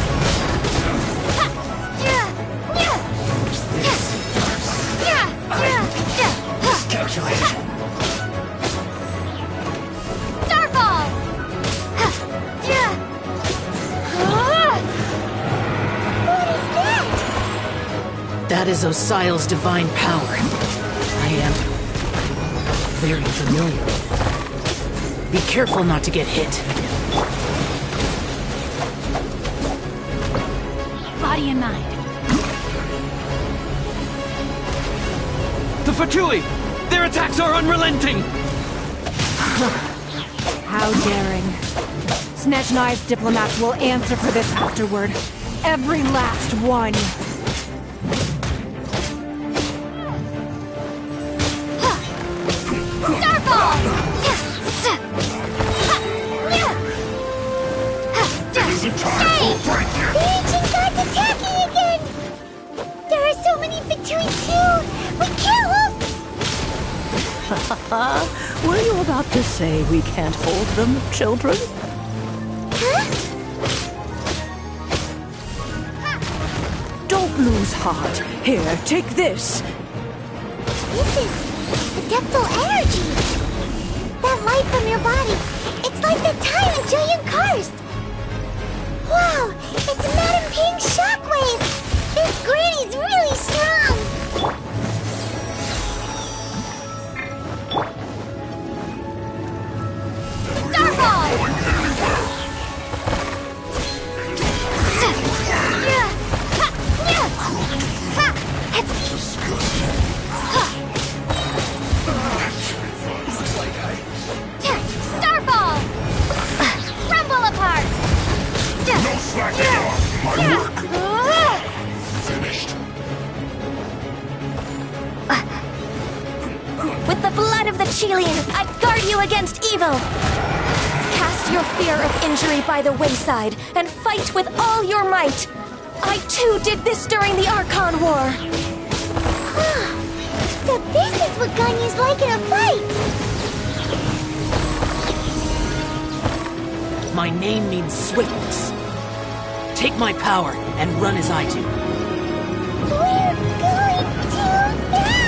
Calculated. Starfall! That is Osial's divine power. I am very familiar with it. Be careful not to get hit. Body and mind. The Fatui! Their attacks are unrelenting! How daring. Snezhnai's diplomats will answer for this afterward. Every last one. Were you about to say we can't hold them, children? Don't lose heart. Here, take this. This is adeptal energy. That light from your body. It's like the time in Julian Karst. Wow, it's Madame Ping's shockwave. This granny's really strong. No slacking off! My work! Qilin, I guard you against evil! Cast your fear of injury by the wayside, and fight with all your might! I too did this during the Archon War! So this is what Ganyu's like in a fight! My name means swiftness. Take my power and run as I do. We're going too fast!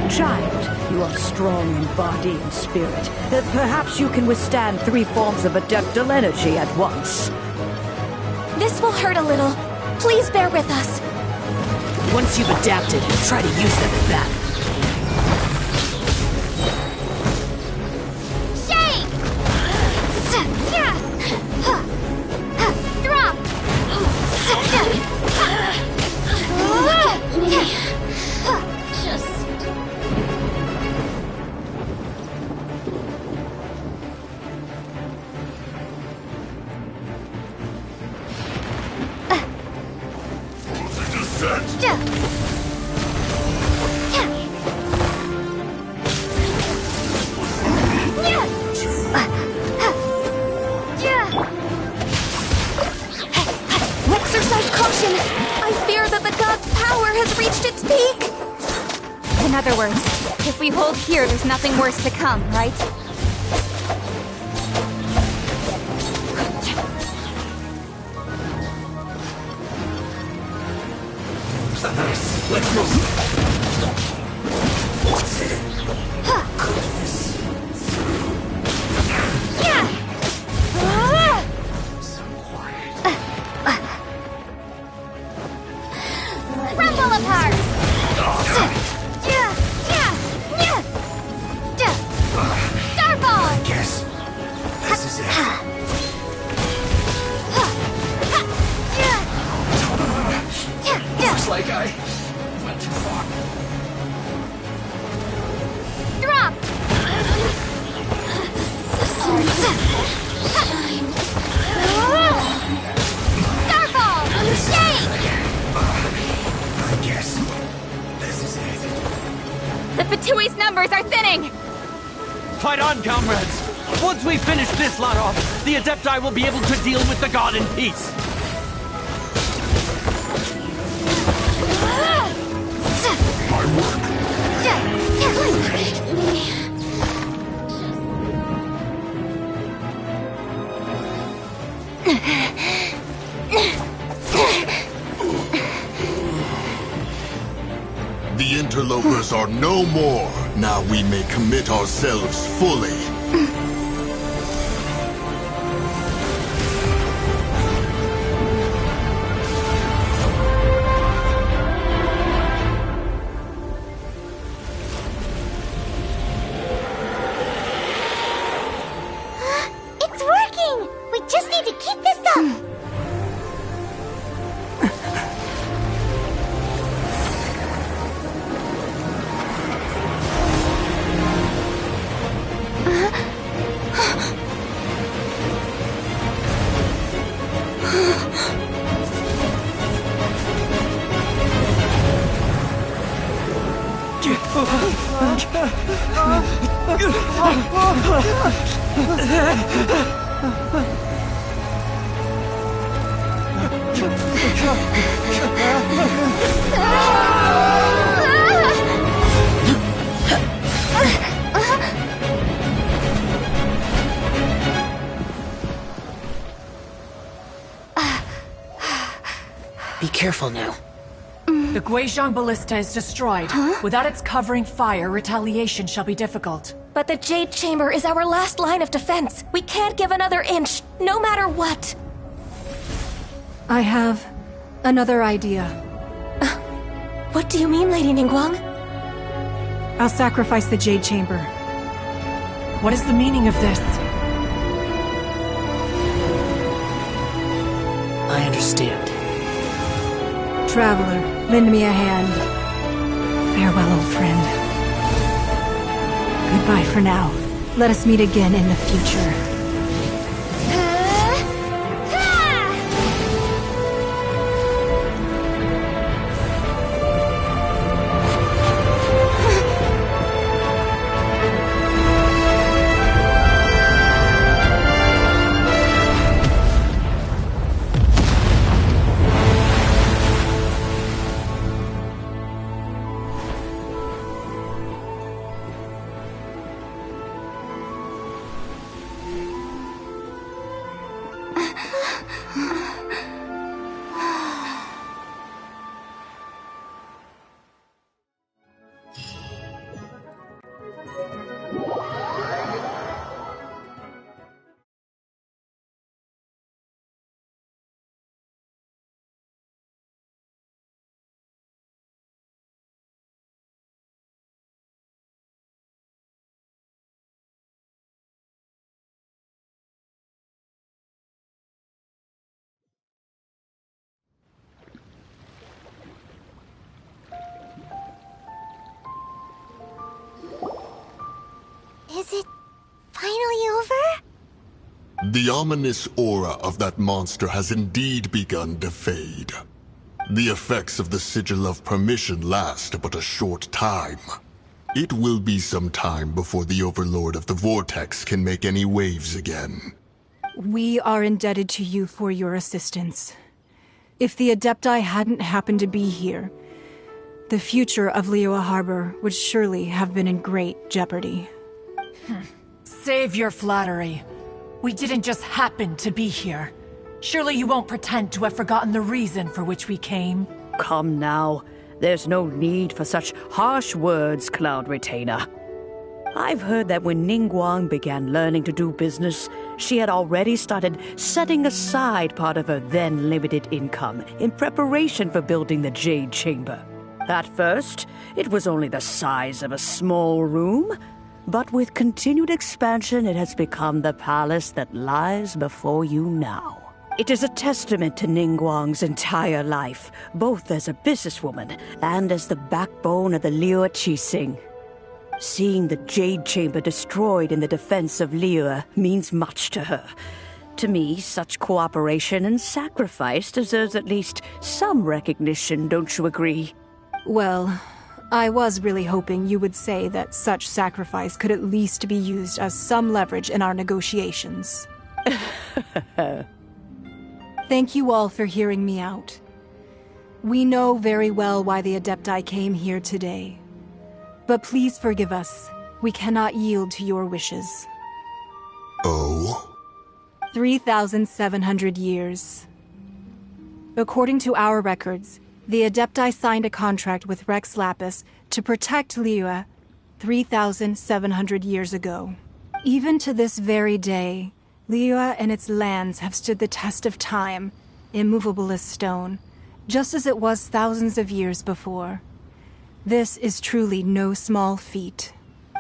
Child, you are strong in body and spirit. Perhaps you can withstand 3 forms of adeptal energy at once. This will hurt a little. Please bear with us. Once you've adapted, try to use them in battle. Shake! Drop! Just... Exercise caution! I fear that the god's power has reached its peak! In other words, if we hold here, there's nothing worse to come, right? Let's move! Rumble apart! Starball! I guess this is it. Looks like I went too far. Drop! Starball! Shake! I guess this is it. The Fatui's numbers are thinning! Fight on, comrades! Once we finish this lot off, the Adepti will be able to deal with the god in peace. My work. The interlopers are no more. Now we may commit ourselves fully. It's working! We just need to keep this up! Be careful now. The Guizhong Ballista is destroyed. Without its covering fire, retaliation shall be difficult. But the Jade Chamber is our last line of defense. We can't give another inch, no matter what. I have another idea. What do you mean, Lady Ningguang? I'll sacrifice the Jade Chamber. What is the meaning of this? I understand. Traveler, lend me a hand. Farewell, old friend. Goodbye for now. Let us meet again in the future. Is it finally over? The ominous aura of that monster has indeed begun to fade. The effects of the Sigil of Permission last but a short time. It will be some time before the Overlord of the Vortex can make any waves again. We are indebted to you for your assistance. If the Adepti hadn't happened to be here, the future of Liyue Harbor would surely have been in great jeopardy. Save your flattery. We didn't just happen to be here. Surely you won't pretend to have forgotten the reason for which we came. Come now. There's no need for such harsh words, Cloud Retainer. I've heard that when Ningguang began learning to do business, she had already started setting aside part of her then limited income in preparation for building the Jade Chamber. At first, it was only the size of a small room, but with continued expansion, it has become the palace that lies before you now. It is a testament to Ningguang's entire life, both as a businesswoman and as the backbone of the Liyue Qixing. Seeing the Jade Chamber destroyed in the defense of Liyue means much to her. To me, such cooperation and sacrifice deserves at least some recognition, don't you agree? Well, I was really hoping you would say that such sacrifice could at least be used as some leverage in our negotiations. Thank you all for hearing me out. We know very well why the Adepti came here today. But please forgive us. We cannot yield to your wishes. Oh? 3,700 years. According to our records, the Adepti signed a contract with Rex Lapis to protect Liyue 3,700 years ago. Even to this very day, Liyue and its lands have stood the test of time, immovable as stone, just as it was thousands of years before. This is truly no small feat.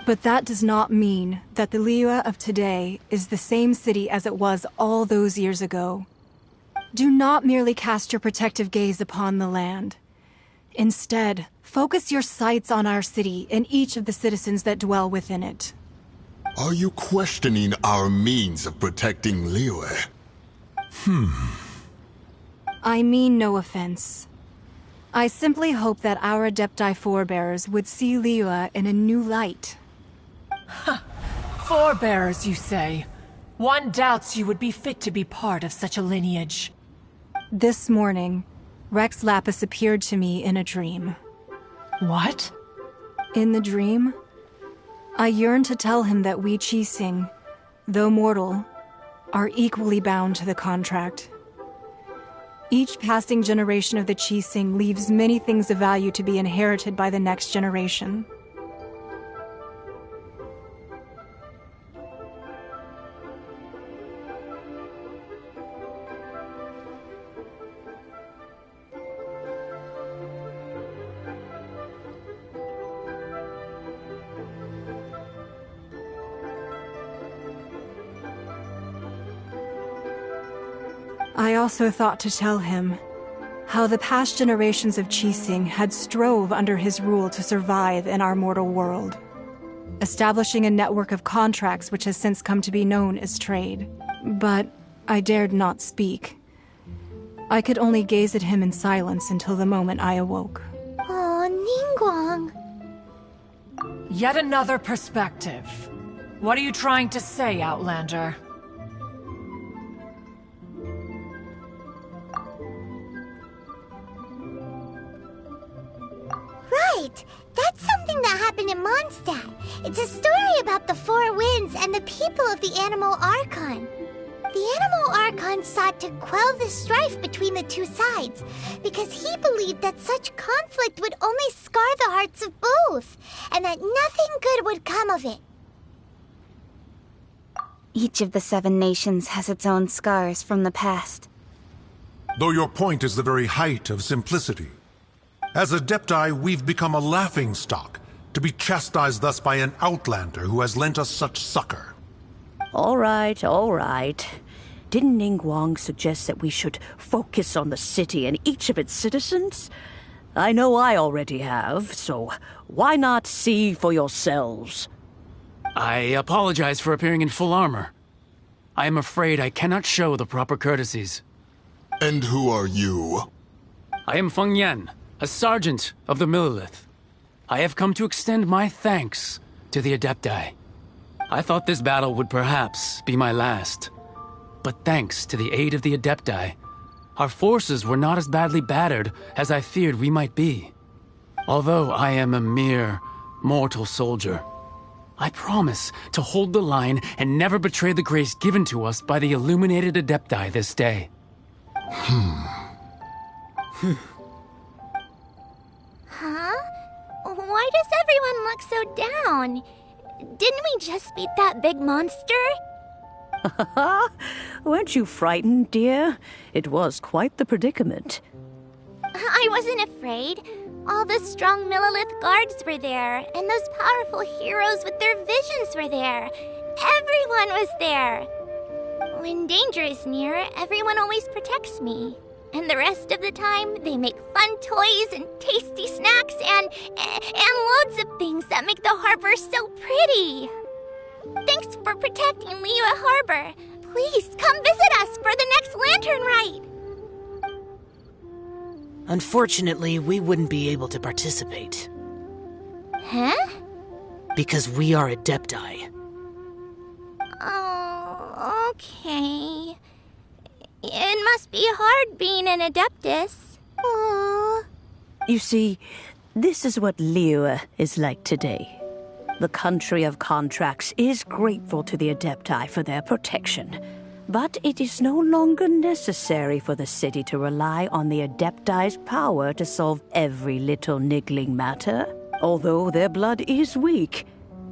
But that does not mean that the Liyue of today is the same city as it was all those years ago. Do not merely cast your protective gaze upon the land. Instead, focus your sights on our city and each of the citizens that dwell within it. Are you questioning our means of protecting Liyue? I mean no offense. I simply hope that our Adepti forebears would see Liyue in a new light. Forebearers, you say? One doubts you would be fit to be part of such a lineage. This morning, Rex Lapis appeared to me in a dream. What? In the dream, I yearned to tell him that we Qixing, though mortal, are equally bound to the contract. Each passing generation of the Qixing leaves many things of value to be inherited by the next generation. I also thought to tell him how the past generations of Qixing had strove under his rule to survive in our mortal world, establishing a network of contracts which has since come to be known as trade. But I dared not speak. I could only gaze at him in silence until the moment I awoke. Oh, Ningguang. Yet another perspective. What are you trying to say, Outlander? Right! That's something that happened in Mondstadt. It's a story about the Four Winds and the people of the Animal Archon. The Animal Archon sought to quell the strife between the two sides, because he believed that such conflict would only scar the hearts of both, and that nothing good would come of it. Each of the 7 nations has its own scars from the past. Though your point is the very height of simplicity. As Adepti, we've become a laughingstock, to be chastised thus by an outlander who has lent us such succor. All right, all right. Didn't Ningguang suggest that we should focus on the city and each of its citizens? I know I already have, so why not see for yourselves? I apologize for appearing in full armor. I am afraid I cannot show the proper courtesies. And who are you? I am Feng Yan, a sergeant of the Millelith. I have come to extend my thanks to the Adepti. I thought this battle would perhaps be my last. But thanks to the aid of the Adepti, our forces were not as badly battered as I feared we might be. Although I am a mere mortal soldier, I promise to hold the line and never betray the grace given to us by the illuminated Adepti this day. Huh? Why does everyone look so down? Didn't we just beat that big monster? Weren't you frightened, dear? It was quite the predicament. I wasn't afraid. All the strong Millelith guards were there, and those powerful heroes with their visions were there. Everyone was there. When danger is near, everyone always protects me. And the rest of the time, they make fun toys and tasty snacks and loads of things that make the harbor so pretty. Thanks for protecting Liyue Harbor. Please come visit us for the next lantern rite. Unfortunately, we wouldn't be able to participate. Huh? Because we are Adepti. Oh, okay. It must be hard being an Adeptus. Aww. You see, this is what Liyue is like today. The country of contracts is grateful to the Adepti for their protection. But it is no longer necessary for the city to rely on the Adepti's power to solve every little niggling matter. Although their blood is weak,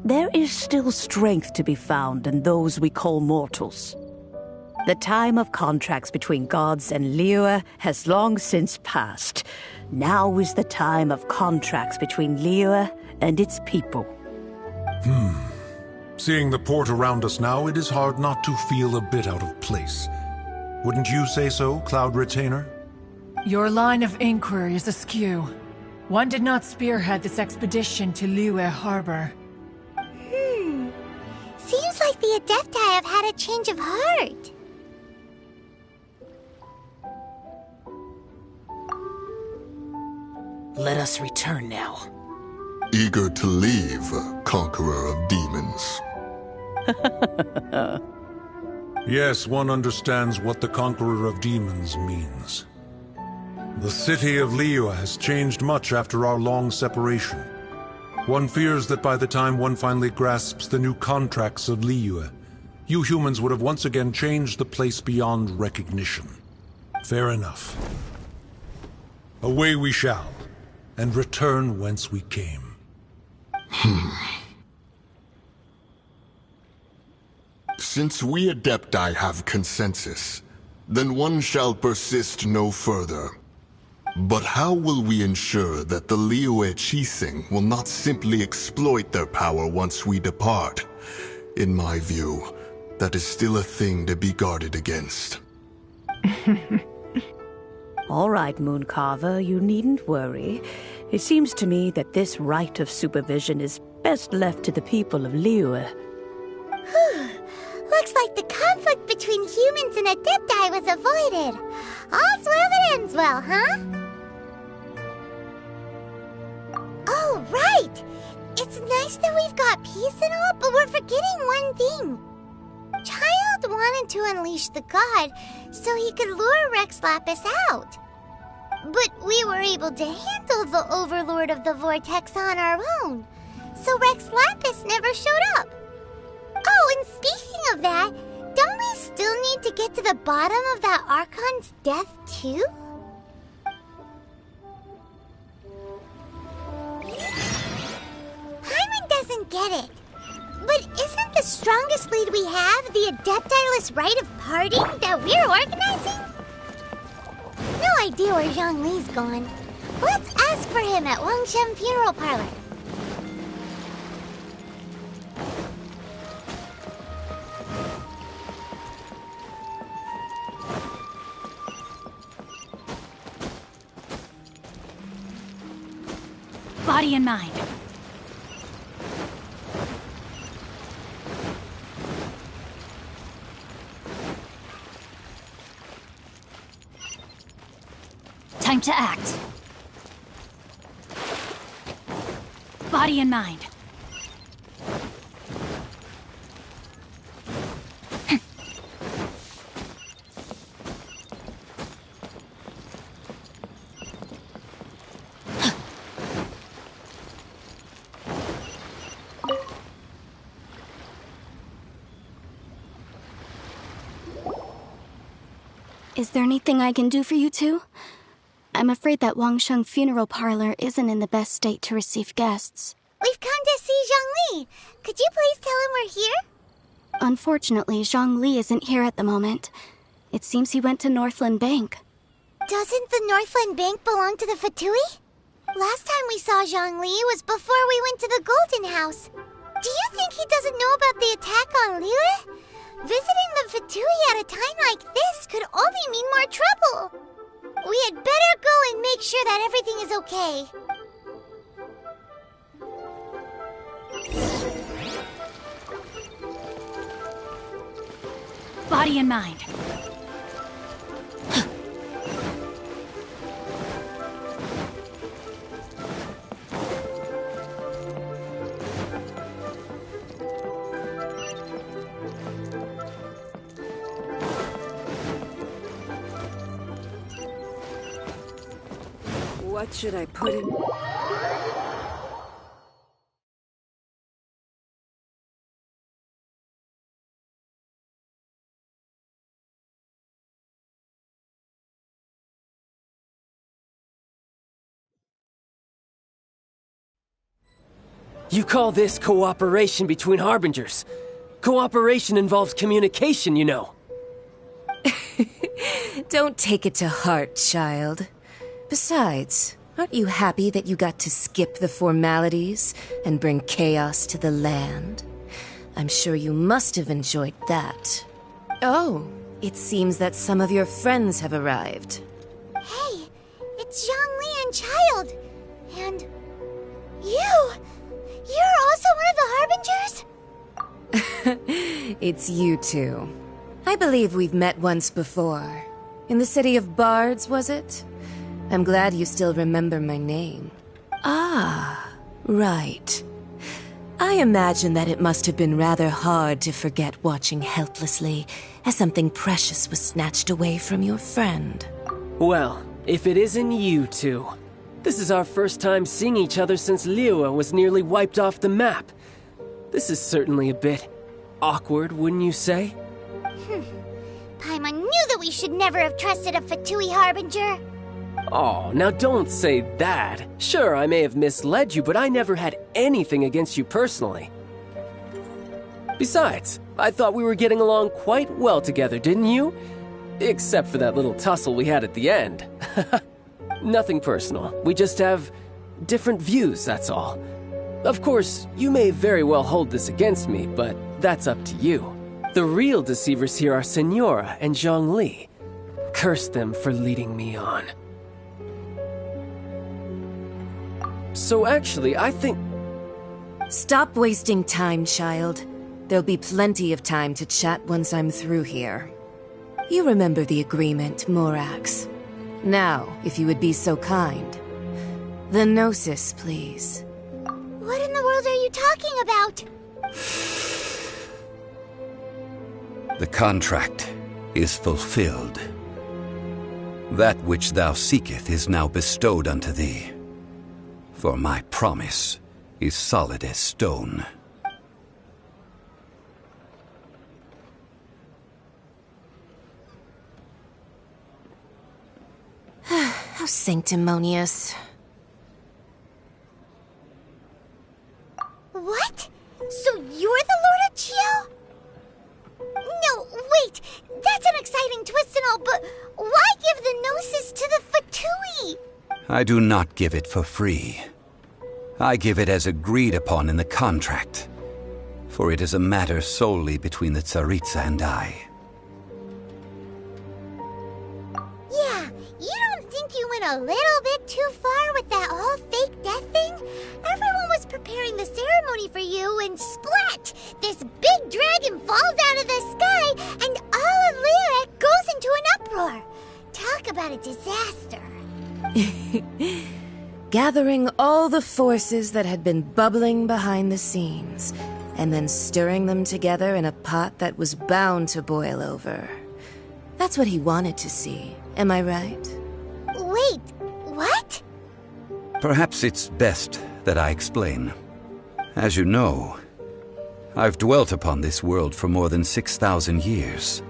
there is still strength to be found in those we call mortals. The time of contracts between gods and Liyue has long since passed. Now is the time of contracts between Liyue and its people. Seeing the port around us now, it is hard not to feel a bit out of place. Wouldn't you say so, Cloud Retainer? Your line of inquiry is askew. One did not spearhead this expedition to Liyue Harbor. Seems like the Adepti have had a change of heart. Let us return now. Eager to leave, Conqueror of Demons. Yes, one understands what the Conqueror of Demons means. The city of Liyue has changed much after our long separation. One fears that by the time one finally grasps the new contracts of Liyue, you humans would have once again changed the place beyond recognition. Fair enough. Away we shall, and return whence we came. Since we Adepti have consensus, then one shall persist no further. But how will we ensure that the Liyue Qixing will not simply exploit their power once we depart? In my view, that is still a thing to be guarded against. All right, Mooncarver, you needn't worry. It seems to me that this right of supervision is best left to the people of Liyue. Looks like the conflict between humans and Adepti was avoided. All's well that ends well, huh? Oh, right! It's nice that we've got peace and all, but we're forgetting one thing. Child wanted to unleash the god so he could lure Rex Lapis out. But we were able to handle the Overlord of the Vortex on our own, so Rex Lapis never showed up. Oh, and speaking of that, don't we still need to get to the bottom of that Archon's death, too? Paimon doesn't get it. But isn't the strongest lead we have the Adeptiless rite of parting that we're organizing? No idea where Zhongli's gone. Let's ask for him at Wangshen Funeral Parlor. Body and mind. Time to act. Body and mind. Is there anything I can do for you two? I'm afraid that Wangshen Funeral Parlor isn't in the best state to receive guests. We've come to see Zhongli. Could you please tell him we're here? Unfortunately, Zhongli isn't here at the moment. It seems he went to Northland Bank. Doesn't the Northland Bank belong to the Fatui? Last time we saw Zhongli was before we went to the Golden House. Do you think he doesn't know about the attack on Liyue? Visiting the Fatui at a time like this could only mean more trouble. We had better go and make sure that everything is okay. Body and mind. What should I put in? You call this cooperation between Harbingers? Cooperation involves communication, you know. Don't take it to heart, child. Besides, aren't you happy that you got to skip the formalities and bring chaos to the land? I'm sure you must have enjoyed that. Oh, it seems that some of your friends have arrived. Hey, it's Zhongli and Child. And you! You're also one of the Harbingers? It's you two. I believe we've met once before. In the city of Bards, was it? I'm glad you still remember my name. Ah, right. I imagine that it must have been rather hard to forget watching helplessly as something precious was snatched away from your friend. Well, if it isn't you two. This is our first time seeing each other since Liyue was nearly wiped off the map. This is certainly a bit awkward, wouldn't you say? Paimon knew that we should never have trusted a Fatui Harbinger. Oh, now don't say that. Sure, I may have misled you, but I never had anything against you personally. Besides, I thought we were getting along quite well together, didn't you? Except for that little tussle we had at the end. Nothing personal. We just have different views, that's all. Of course, you may very well hold this against me, but that's up to you. The real deceivers here are Senora and Zhongli. Curse them for leading me on. So actually, I think... Stop wasting time, child. There'll be plenty of time to chat once I'm through here. You remember the agreement, Morax. Now, if you would be so kind. The Gnosis, please. What in the world are you talking about? The contract is fulfilled. That which thou seeketh is now bestowed unto thee. For my promise is solid as stone. How sanctimonious. What? So you're the Lord of Geo? No, wait! That's an exciting twist and all, but why give the Gnosis to the Fatui? I do not give it for free. I give it as agreed upon in the contract, for it is a matter solely between the Tsaritsa and I. Yeah, you don't think you went a little bit too far with that whole fake death thing? Everyone was preparing the ceremony for you, and splat! This big dragon falls out of the sky, and all of Liyue goes into an uproar. Talk about a disaster. Gathering all the forces that had been bubbling behind the scenes, and then stirring them together in a pot that was bound to boil over. That's what he wanted to see, am I right? Wait, what? Perhaps it's best that I explain. As you know, I've dwelt upon this world for more than 6,000 years.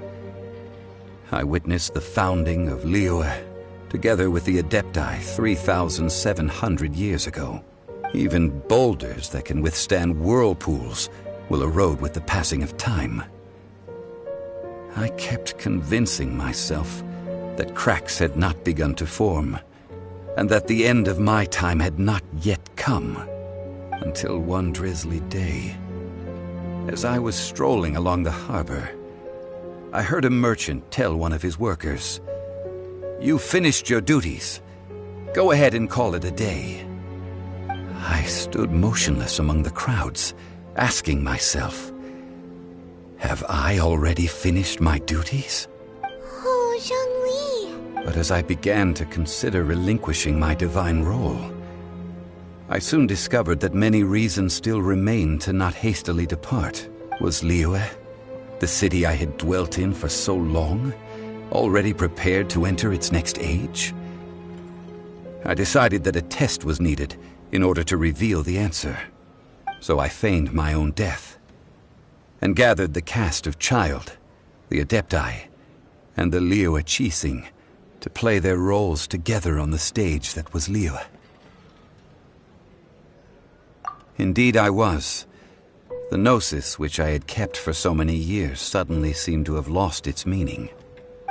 I witnessed the founding of Liyue, together with the Adepti 3,700 years ago. Even boulders that can withstand whirlpools will erode with the passing of time. I kept convincing myself that cracks had not begun to form, and that the end of my time had not yet come, until one drizzly day, as I was strolling along the harbor, I heard a merchant tell one of his workers, "You finished your duties. Go ahead and call it a day." I stood motionless among the crowds, asking myself, have I already finished my duties? Oh, Zhongli. But as I began to consider relinquishing my divine role, I soon discovered that many reasons still remained to not hastily depart. Was Liyue, the city I had dwelt in for so long, already prepared to enter its next age? I decided that a test was needed in order to reveal the answer. So I feigned my own death, and gathered the cast of Child, the Adepti, and the Liyue Qixing to play their roles together on the stage that was Liyue. Indeed I was. The Gnosis, which I had kept for so many years, suddenly seemed to have lost its meaning.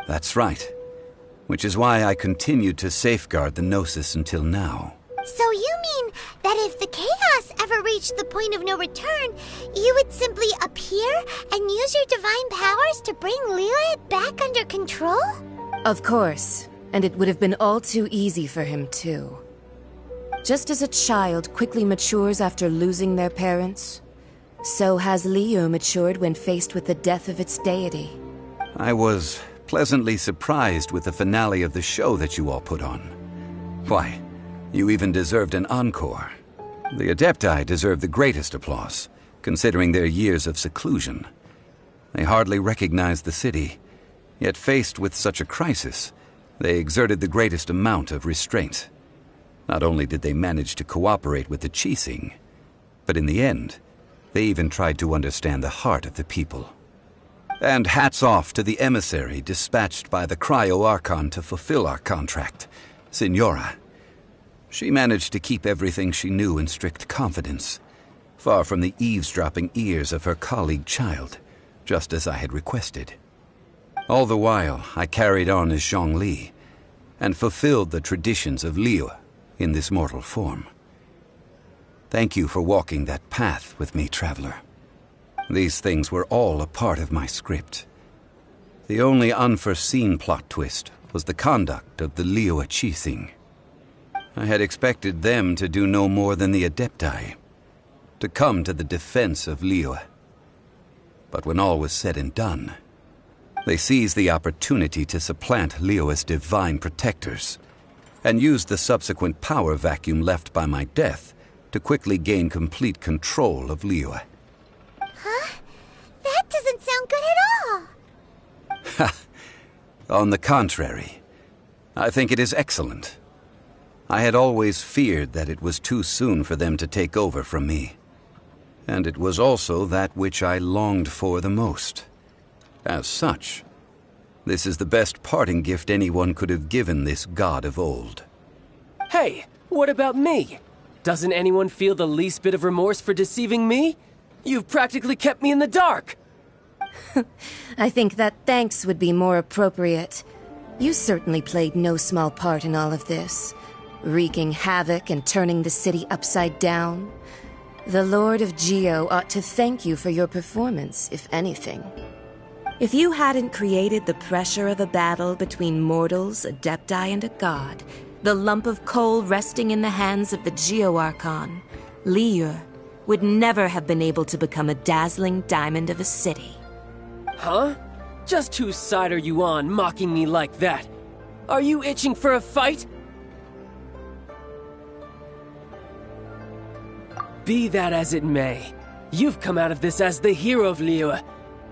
That's right. Which is why I continued to safeguard the Gnosis until now. So you mean that if the chaos ever reached the point of no return, you would simply appear and use your divine powers to bring Liyue back under control? Of course, and it would have been all too easy for him too. Just as a child quickly matures after losing their parents, so has Liyue matured when faced with the death of its deity. I was pleasantly surprised with the finale of the show that you all put on. Why, you even deserved an encore. The Adepti deserve the greatest applause, considering their years of seclusion. They hardly recognized the city, yet faced with such a crisis, they exerted the greatest amount of restraint. Not only did they manage to cooperate with the Qixing, but in the end, they even tried to understand the heart of the people. And hats off to the emissary dispatched by the Cryo-Archon to fulfill our contract, Signora. She managed to keep everything she knew in strict confidence, far from the eavesdropping ears of her colleague Child, just as I had requested. All the while, I carried on as Zhongli, and fulfilled the traditions of Liyue in this mortal form. Thank you for walking that path with me, Traveler. These things were all a part of my script. The only unforeseen plot twist was the conduct of the Liyue Qixing. I had expected them to do no more than the Adepti, to come to the defense of Liyue. But when all was said and done, they seized the opportunity to supplant Liyue's divine protectors, and used the subsequent power vacuum left by my death to quickly gain complete control of Liyue. Huh? That doesn't sound good at all! Ha! On the contrary, I think it is excellent. I had always feared that it was too soon for them to take over from me. And it was also that which I longed for the most. As such, this is the best parting gift anyone could have given this god of old. Hey, what about me? Doesn't anyone feel the least bit of remorse for deceiving me? You've practically kept me in the dark! I think that thanks would be more appropriate. You certainly played no small part in all of this, wreaking havoc and turning the city upside down. The Lord of Geo ought to thank you for your performance, if anything. If you hadn't created the pressure of a battle between mortals, Adepti, and a god, the lump of coal resting in the hands of the Geo Archon, Liyue, would never have been able to become a dazzling diamond of a city. Huh? Just whose side are you on, mocking me like that? Are you itching for a fight? Be that as it may, you've come out of this as the hero of Liyue.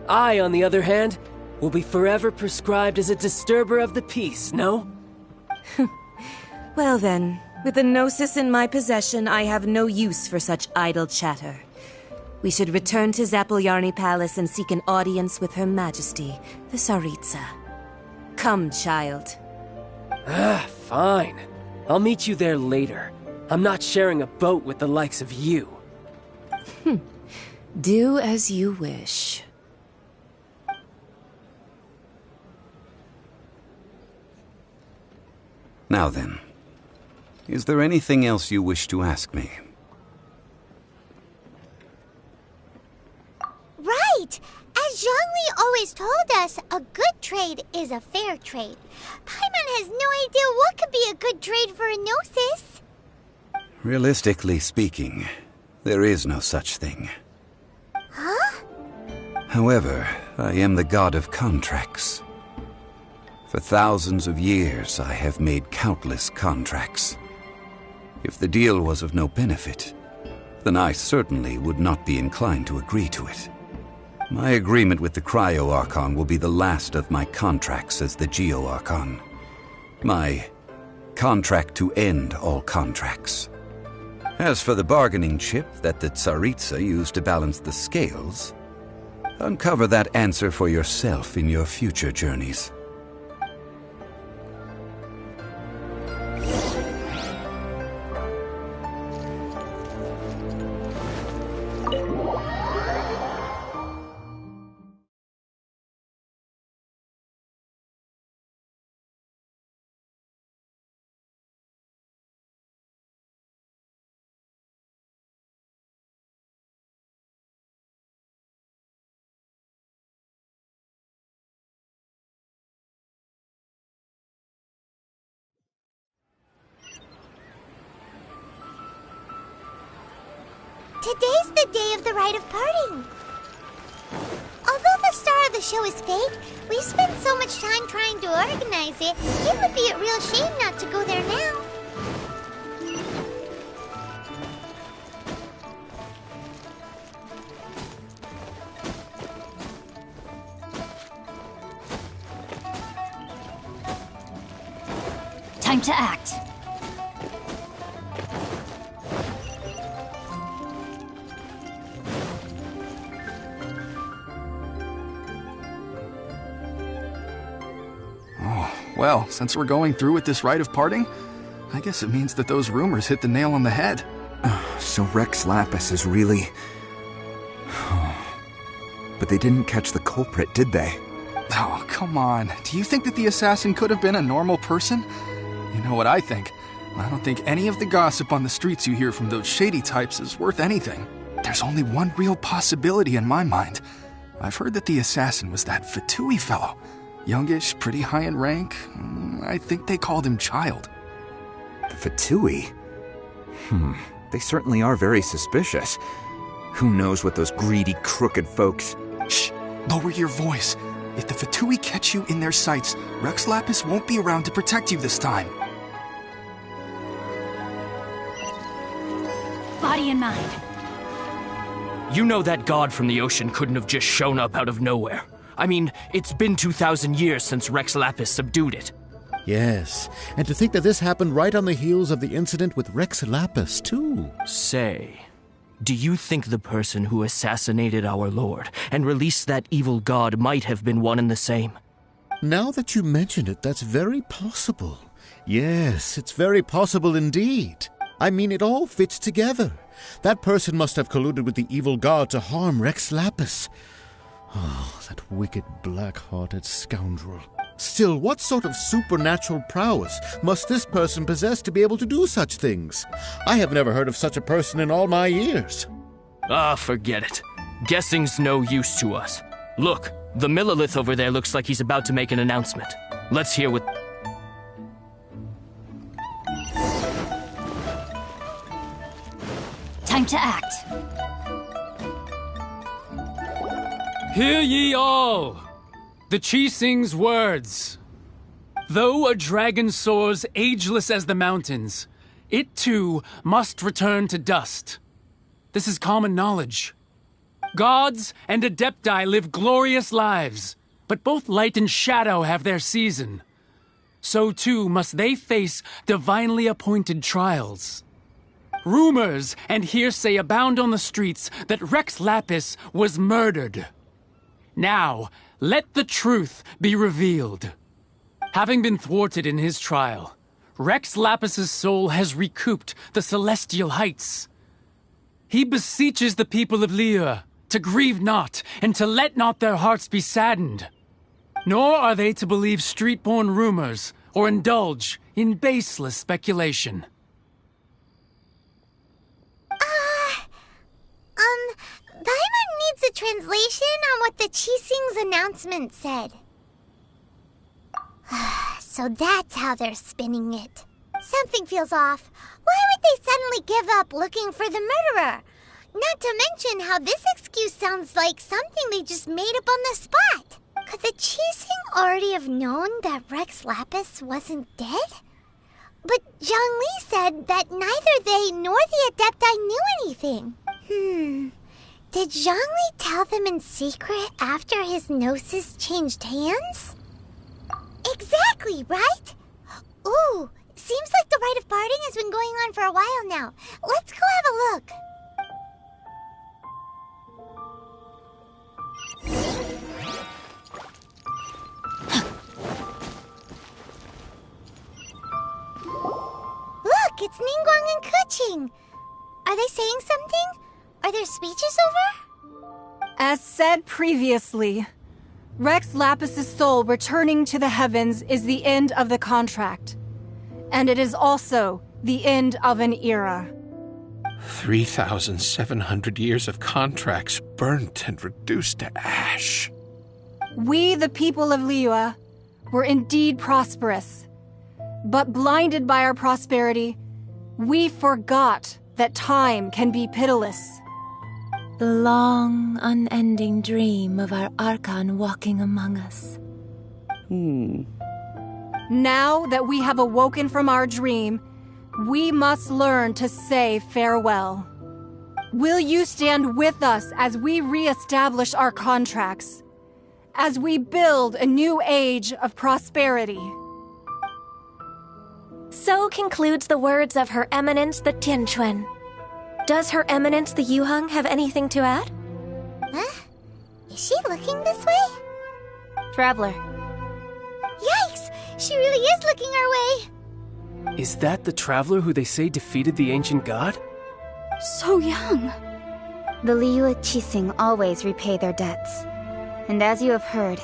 I, on the other hand, will be forever prescribed as a disturber of the peace, no? Well then, with the Gnosis in my possession, I have no use for such idle chatter. We should return to Zappolyarny Palace and seek an audience with Her Majesty, the Tsaritsa. Come, child. Fine. I'll meet you there later. I'm not sharing a boat with the likes of you. Do as you wish. Now then, is there anything else you wish to ask me? Right! As Zhongli always told us, a good trade is a fair trade. Paimon has no idea what could be a good trade for a Gnosis. Realistically speaking, there is no such thing. Huh? However, I am the god of contracts. For thousands of years, I have made countless contracts. If the deal was of no benefit, then I certainly would not be inclined to agree to it. My agreement with the Cryo Archon will be the last of my contracts as the Geo Archon. My contract to end all contracts. As for the bargaining chip that the Tsaritsa used to balance the scales, uncover that answer for yourself in your future journeys. Today's the day of the rite of parting. Although the star of the show is fake, we spent so much time trying to organize it, it would be a real shame not to go there now. Time to act. Well, since we're going through with this rite of parting, I guess it means that those rumors hit the nail on the head. So Rex Lapis is really... But they didn't catch the culprit, did they? Oh, come on. Do you think that the assassin could have been a normal person? You know what I think? I don't think any of the gossip on the streets you hear from those shady types is worth anything. There's only one real possibility in my mind. I've heard that the assassin was that Fatui fellow. Youngish, pretty high in rank. I think they called him Child. The Fatui? They certainly are very suspicious. Who knows what those greedy, crooked folks... Shh! Lower your voice. If the Fatui catch you in their sights, Rex Lapis won't be around to protect you this time. Body and mind. You know that god from the ocean couldn't have just shown up out of nowhere. I mean, it's been 2,000 years since Rex Lapis subdued it. Yes, and to think that this happened right on the heels of the incident with Rex Lapis, too. Say, do you think the person who assassinated our lord and released that evil god might have been one and the same? Now that you mention it, that's very possible. Yes, it's very possible indeed. I mean, it all fits together. That person must have colluded with the evil god to harm Rex Lapis. Oh, that wicked, black-hearted scoundrel. Still, what sort of supernatural prowess must this person possess to be able to do such things? I have never heard of such a person in all my years. Forget it. Guessing's no use to us. Look, the Millilith over there looks like he's about to make an announcement. Let's hear what... Time to act. Hear ye all! The Qixing's words. Though a dragon soars ageless as the mountains, it too must return to dust. This is common knowledge. Gods and Adepti live glorious lives, but both light and shadow have their season. So too must they face divinely appointed trials. Rumors and hearsay abound on the streets that Rex Lapis was murdered. Now, let the truth be revealed. Having been thwarted in his trial, Rex Lapis's soul has recouped the celestial heights. He beseeches the people of Liyue to grieve not and to let not their hearts be saddened. Nor are they to believe street-born rumors or indulge in baseless speculation. Paimon needs a translation on what the Qixing's announcement said. So that's how they're spinning it. Something feels off. Why would they suddenly give up looking for the murderer? Not to mention how this excuse sounds like something they just made up on the spot. Could the Qixing already have known that Rex Lapis wasn't dead? But Zhongli said that neither they nor the Adepti knew anything. Did Zhongli tell them in secret after his gnosis changed hands? Exactly, right? Ooh, seems like the rite of parting has been going on for a while now. Let's go have a look. Look, it's Ningguang and Keqing. Are they saying something? Are there speeches over? As said previously, Rex Lapis's soul returning to the heavens is the end of the contract. And it is also the end of an era. 3,700 years of contracts burnt and reduced to ash. We, the people of Liyue, were indeed prosperous. But blinded by our prosperity, we forgot that time can be pitiless. The long, unending dream of our Archon walking among us. Now that we have awoken from our dream, we must learn to say farewell. Will you stand with us as we re-establish our contracts? As we build a new age of prosperity? So concludes the words of Her Eminence the Tianquan. Does Her Eminence the Yuheng have anything to add? Huh? Is she looking this way? Traveler. Yikes! She really is looking our way! Is that the traveler who they say defeated the ancient god? So young. The Liyue Qixing always repay their debts. And as you have heard,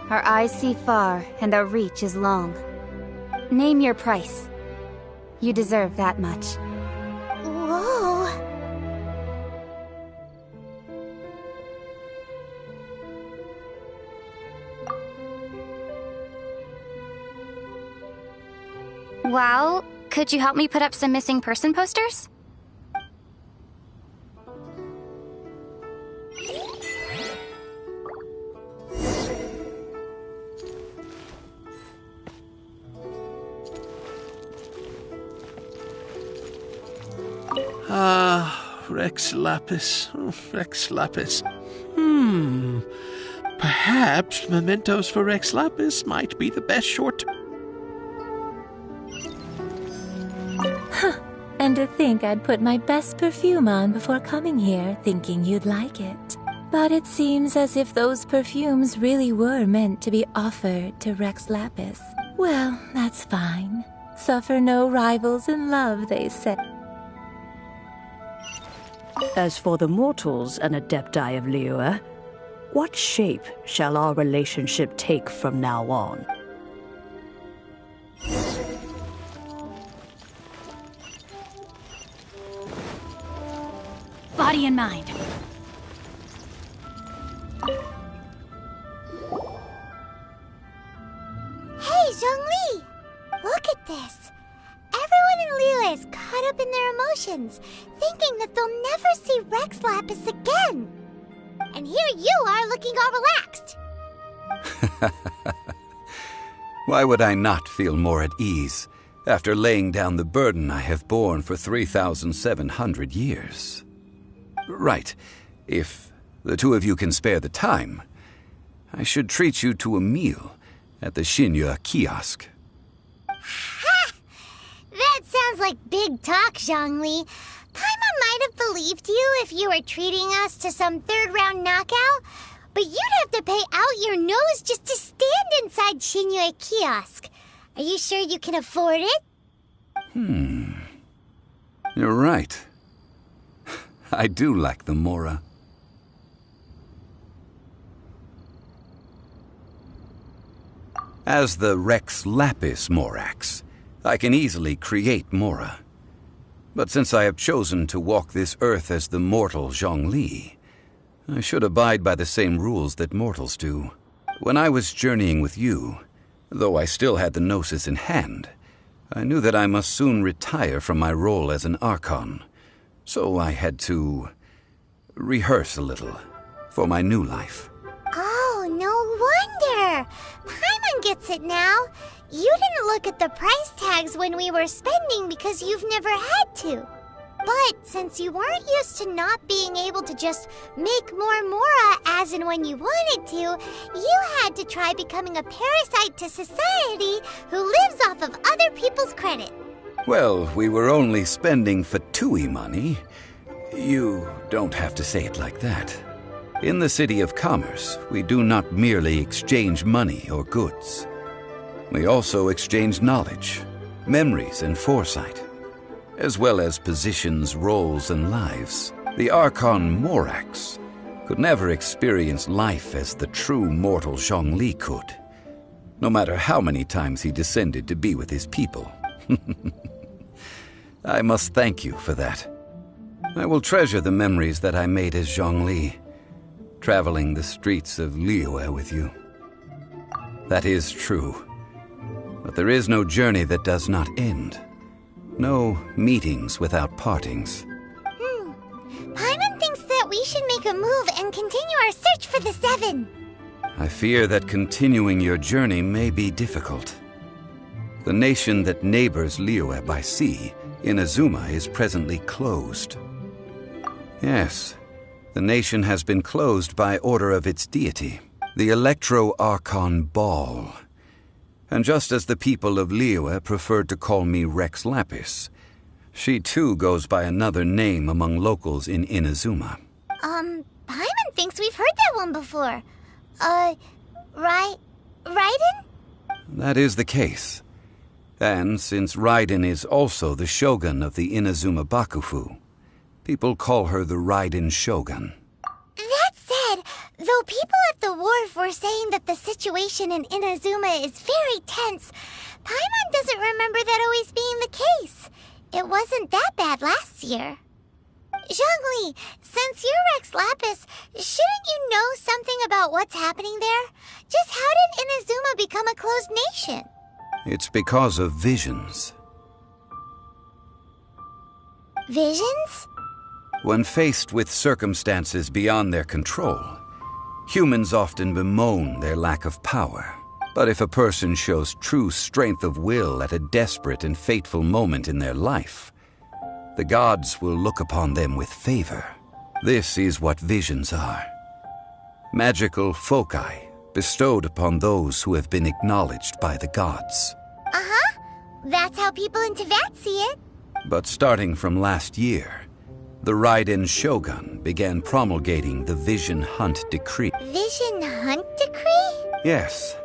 our eyes see far and our reach is long. Name your price. You deserve that much. Whoa! Well, could you help me put up some missing person posters? Rex Lapis. Oh, Rex Lapis. Perhaps mementos for Rex Lapis might be the best short... And to think I'd put my best perfume on before coming here, thinking you'd like it. But it seems as if those perfumes really were meant to be offered to Rex Lapis. Well, that's fine. Suffer no rivals in love, they say. As for the mortals and Adepti of Liyue, what shape shall our relationship take from now on? Body and mind. Hey, Zhongli! Look at this. Everyone in Liyue is caught up in their emotions, thinking that they'll never see Rex Lapis again. And here you are looking all relaxed. Why would I not feel more at ease after laying down the burden I have borne for 3,700 years? Right. If the two of you can spare the time, I should treat you to a meal at the Liyue kiosk. Ha! That sounds like big talk, Zhongli. Paimon might have believed you if you were treating us to some third-round knockout, but you'd have to pay out your nose just to stand inside Liyue kiosk. Are you sure you can afford it? You're right. I do like the Mora. As the Rex Lapis Morax, I can easily create Mora. But since I have chosen to walk this earth as the mortal Zhongli, I should abide by the same rules that mortals do. When I was journeying with you, though I still had the Gnosis in hand, I knew that I must soon retire from my role as an Archon. So I had to rehearse a little for my new life. Oh, no wonder! Paimon gets it now. You didn't look at the price tags when we were spending because you've never had to. But since you weren't used to not being able to just make more Mora as and when you wanted to, you had to try becoming a parasite to society who lives off of other people's credit. Well, we were only spending Fatui money. You don't have to say it like that. In the City of Commerce, we do not merely exchange money or goods. We also exchange knowledge, memories, and foresight, as well as positions, roles, and lives. The Archon Morax could never experience life as the true mortal Zhongli could, no matter how many times he descended to be with his people. I must thank you for that. I will treasure the memories that I made as Zhongli, traveling the streets of Liyue with you. That is true. But there is no journey that does not end. No meetings without partings. Paimon thinks that we should make a move and continue our search for the Seven. I fear that continuing your journey may be difficult. The nation that neighbors Liyue by sea, Inazuma, is presently closed. Yes, the nation has been closed by order of its deity, the Electro-Archon Ball. And just as the people of Liyue preferred to call me Rex Lapis, she too goes by another name among locals in Inazuma. Paimon thinks we've heard that one before. Raiden? That is the case. And since Raiden is also the shogun of the Inazuma Bakufu, people call her the Raiden Shogun. That said, though people at the wharf were saying that the situation in Inazuma is very tense, Paimon doesn't remember that always being the case. It wasn't that bad last year. Zhongli, since you're Rex Lapis, shouldn't you know something about what's happening there? Just how did Inazuma become a closed nation? It's because of visions. Visions? When faced with circumstances beyond their control, humans often bemoan their lack of power. But if a person shows true strength of will at a desperate and fateful moment in their life, the gods will look upon them with favor. This is what visions are. Magical foci bestowed upon those who have been acknowledged by the gods. Uh-huh. That's how people in Teyvat see it. But starting from last year, the Raiden Shogun began promulgating the Vision Hunt Decree. Vision Hunt Decree? Yes.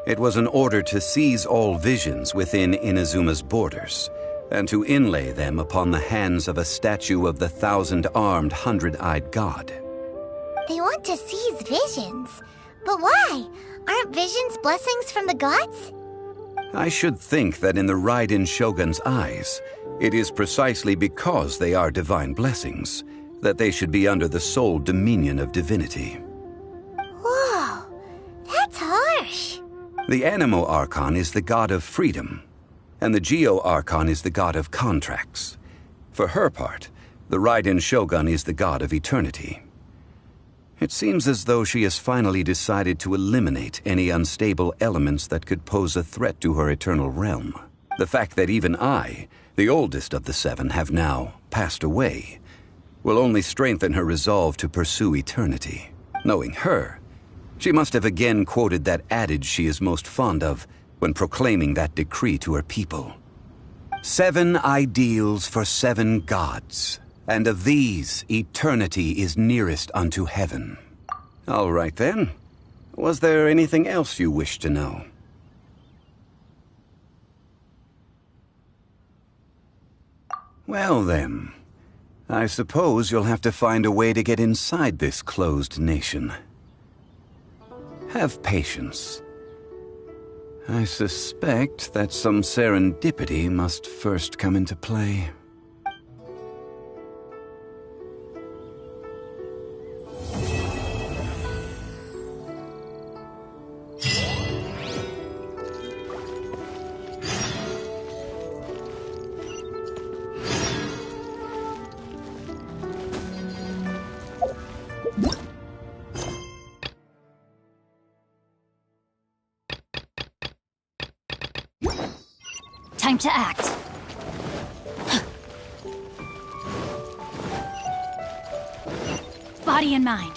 It was an order to seize all visions within Inazuma's borders, and to inlay them upon the hands of a statue of the 1,000-armed, 100-eyed god. They want to seize visions. But why? Aren't visions blessings from the gods? I should think that in the Raiden Shogun's eyes, it is precisely because they are divine blessings that they should be under the sole dominion of divinity. Whoa, that's harsh. The Anemo Archon is the god of freedom, and the Geo Archon is the god of contracts. For her part, the Raiden Shogun is the god of eternity. It seems as though she has finally decided to eliminate any unstable elements that could pose a threat to her eternal realm. The fact that even I, the oldest of the seven, have now passed away, will only strengthen her resolve to pursue eternity. Knowing her, she must have again quoted that adage she is most fond of when proclaiming that decree to her people. 7 ideals for 7 gods, and of these, eternity is nearest unto heaven. All right then. Was there anything else you wished to know? Well then, I suppose you'll have to find a way to get inside this closed nation. Have patience. I suspect that some serendipity must first come into play. Time to act. Body and mind.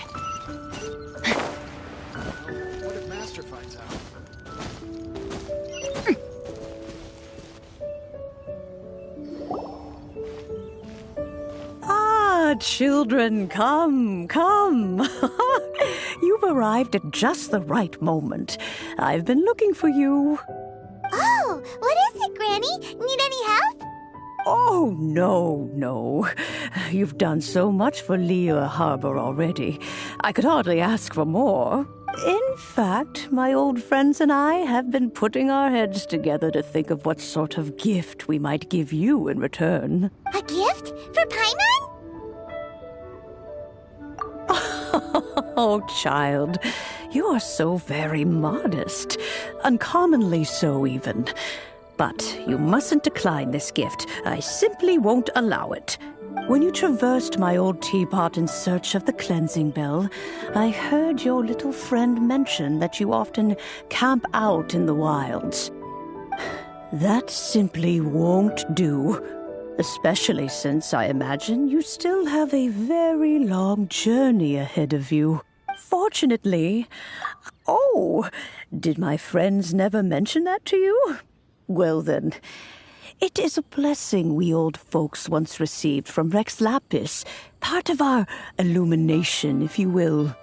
What if Master finds out? Ah, children, come, come. You've arrived at just the right moment. I've been looking for you. Oh, what is it, Granny? Need any help? Oh, no. You've done so much for Liyue Harbor already. I could hardly ask for more. In fact, my old friends and I have been putting our heads together to think of what sort of gift we might give you in return. A gift? For Paimon? Oh, child, you are so very modest. Uncommonly so, even. But you mustn't decline this gift. I simply won't allow it. When you traversed my old teapot in search of the cleansing bell, I heard your little friend mention that you often camp out in the wilds. That simply won't do. Especially since I imagine you still have a very long journey ahead of you. Fortunately... Oh, did my friends never mention that to you? Well then, it is a blessing we old folks once received from Rex Lapis, part of our illumination, if you will.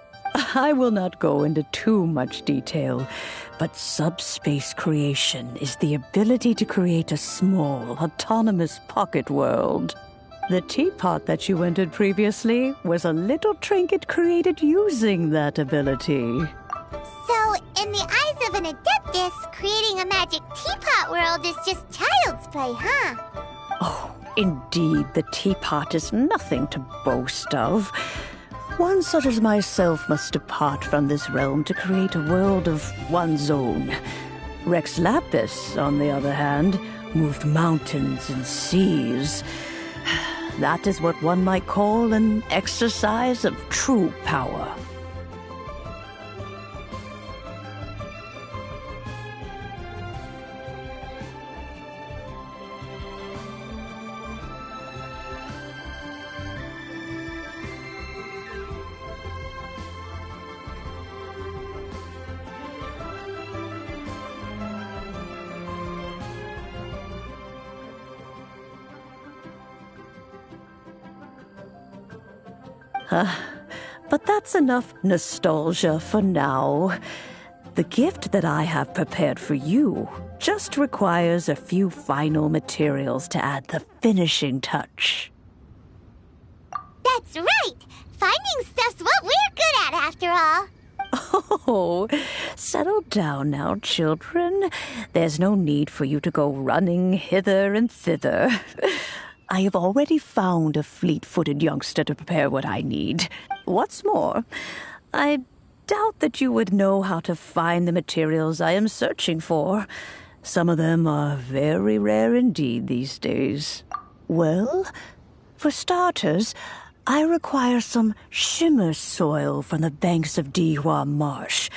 I will not go into too much detail, but subspace creation is the ability to create a small, autonomous pocket world. The teapot that you entered previously was a little trinket created using that ability. So, in the eyes of an Adeptus, creating a magic teapot world is just child's play, huh? Oh, indeed, the teapot is nothing to boast of. One such as myself must depart from this realm to create a world of one's own. Rex Lapis, on the other hand, moved mountains and seas. That is what one might call an exercise of true power. But that's enough nostalgia for now. The gift that I have prepared for you just requires a few final materials to add the finishing touch. That's right! Finding stuff's what we're good at, after all. Oh, settle down now, children. There's no need for you to go running hither and thither. I have already found a fleet-footed youngster to prepare what I need. What's more, I doubt that you would know how to find the materials I am searching for. Some of them are very rare indeed these days. Well, for starters, I require some shimmer soil from the banks of Liyue Marsh.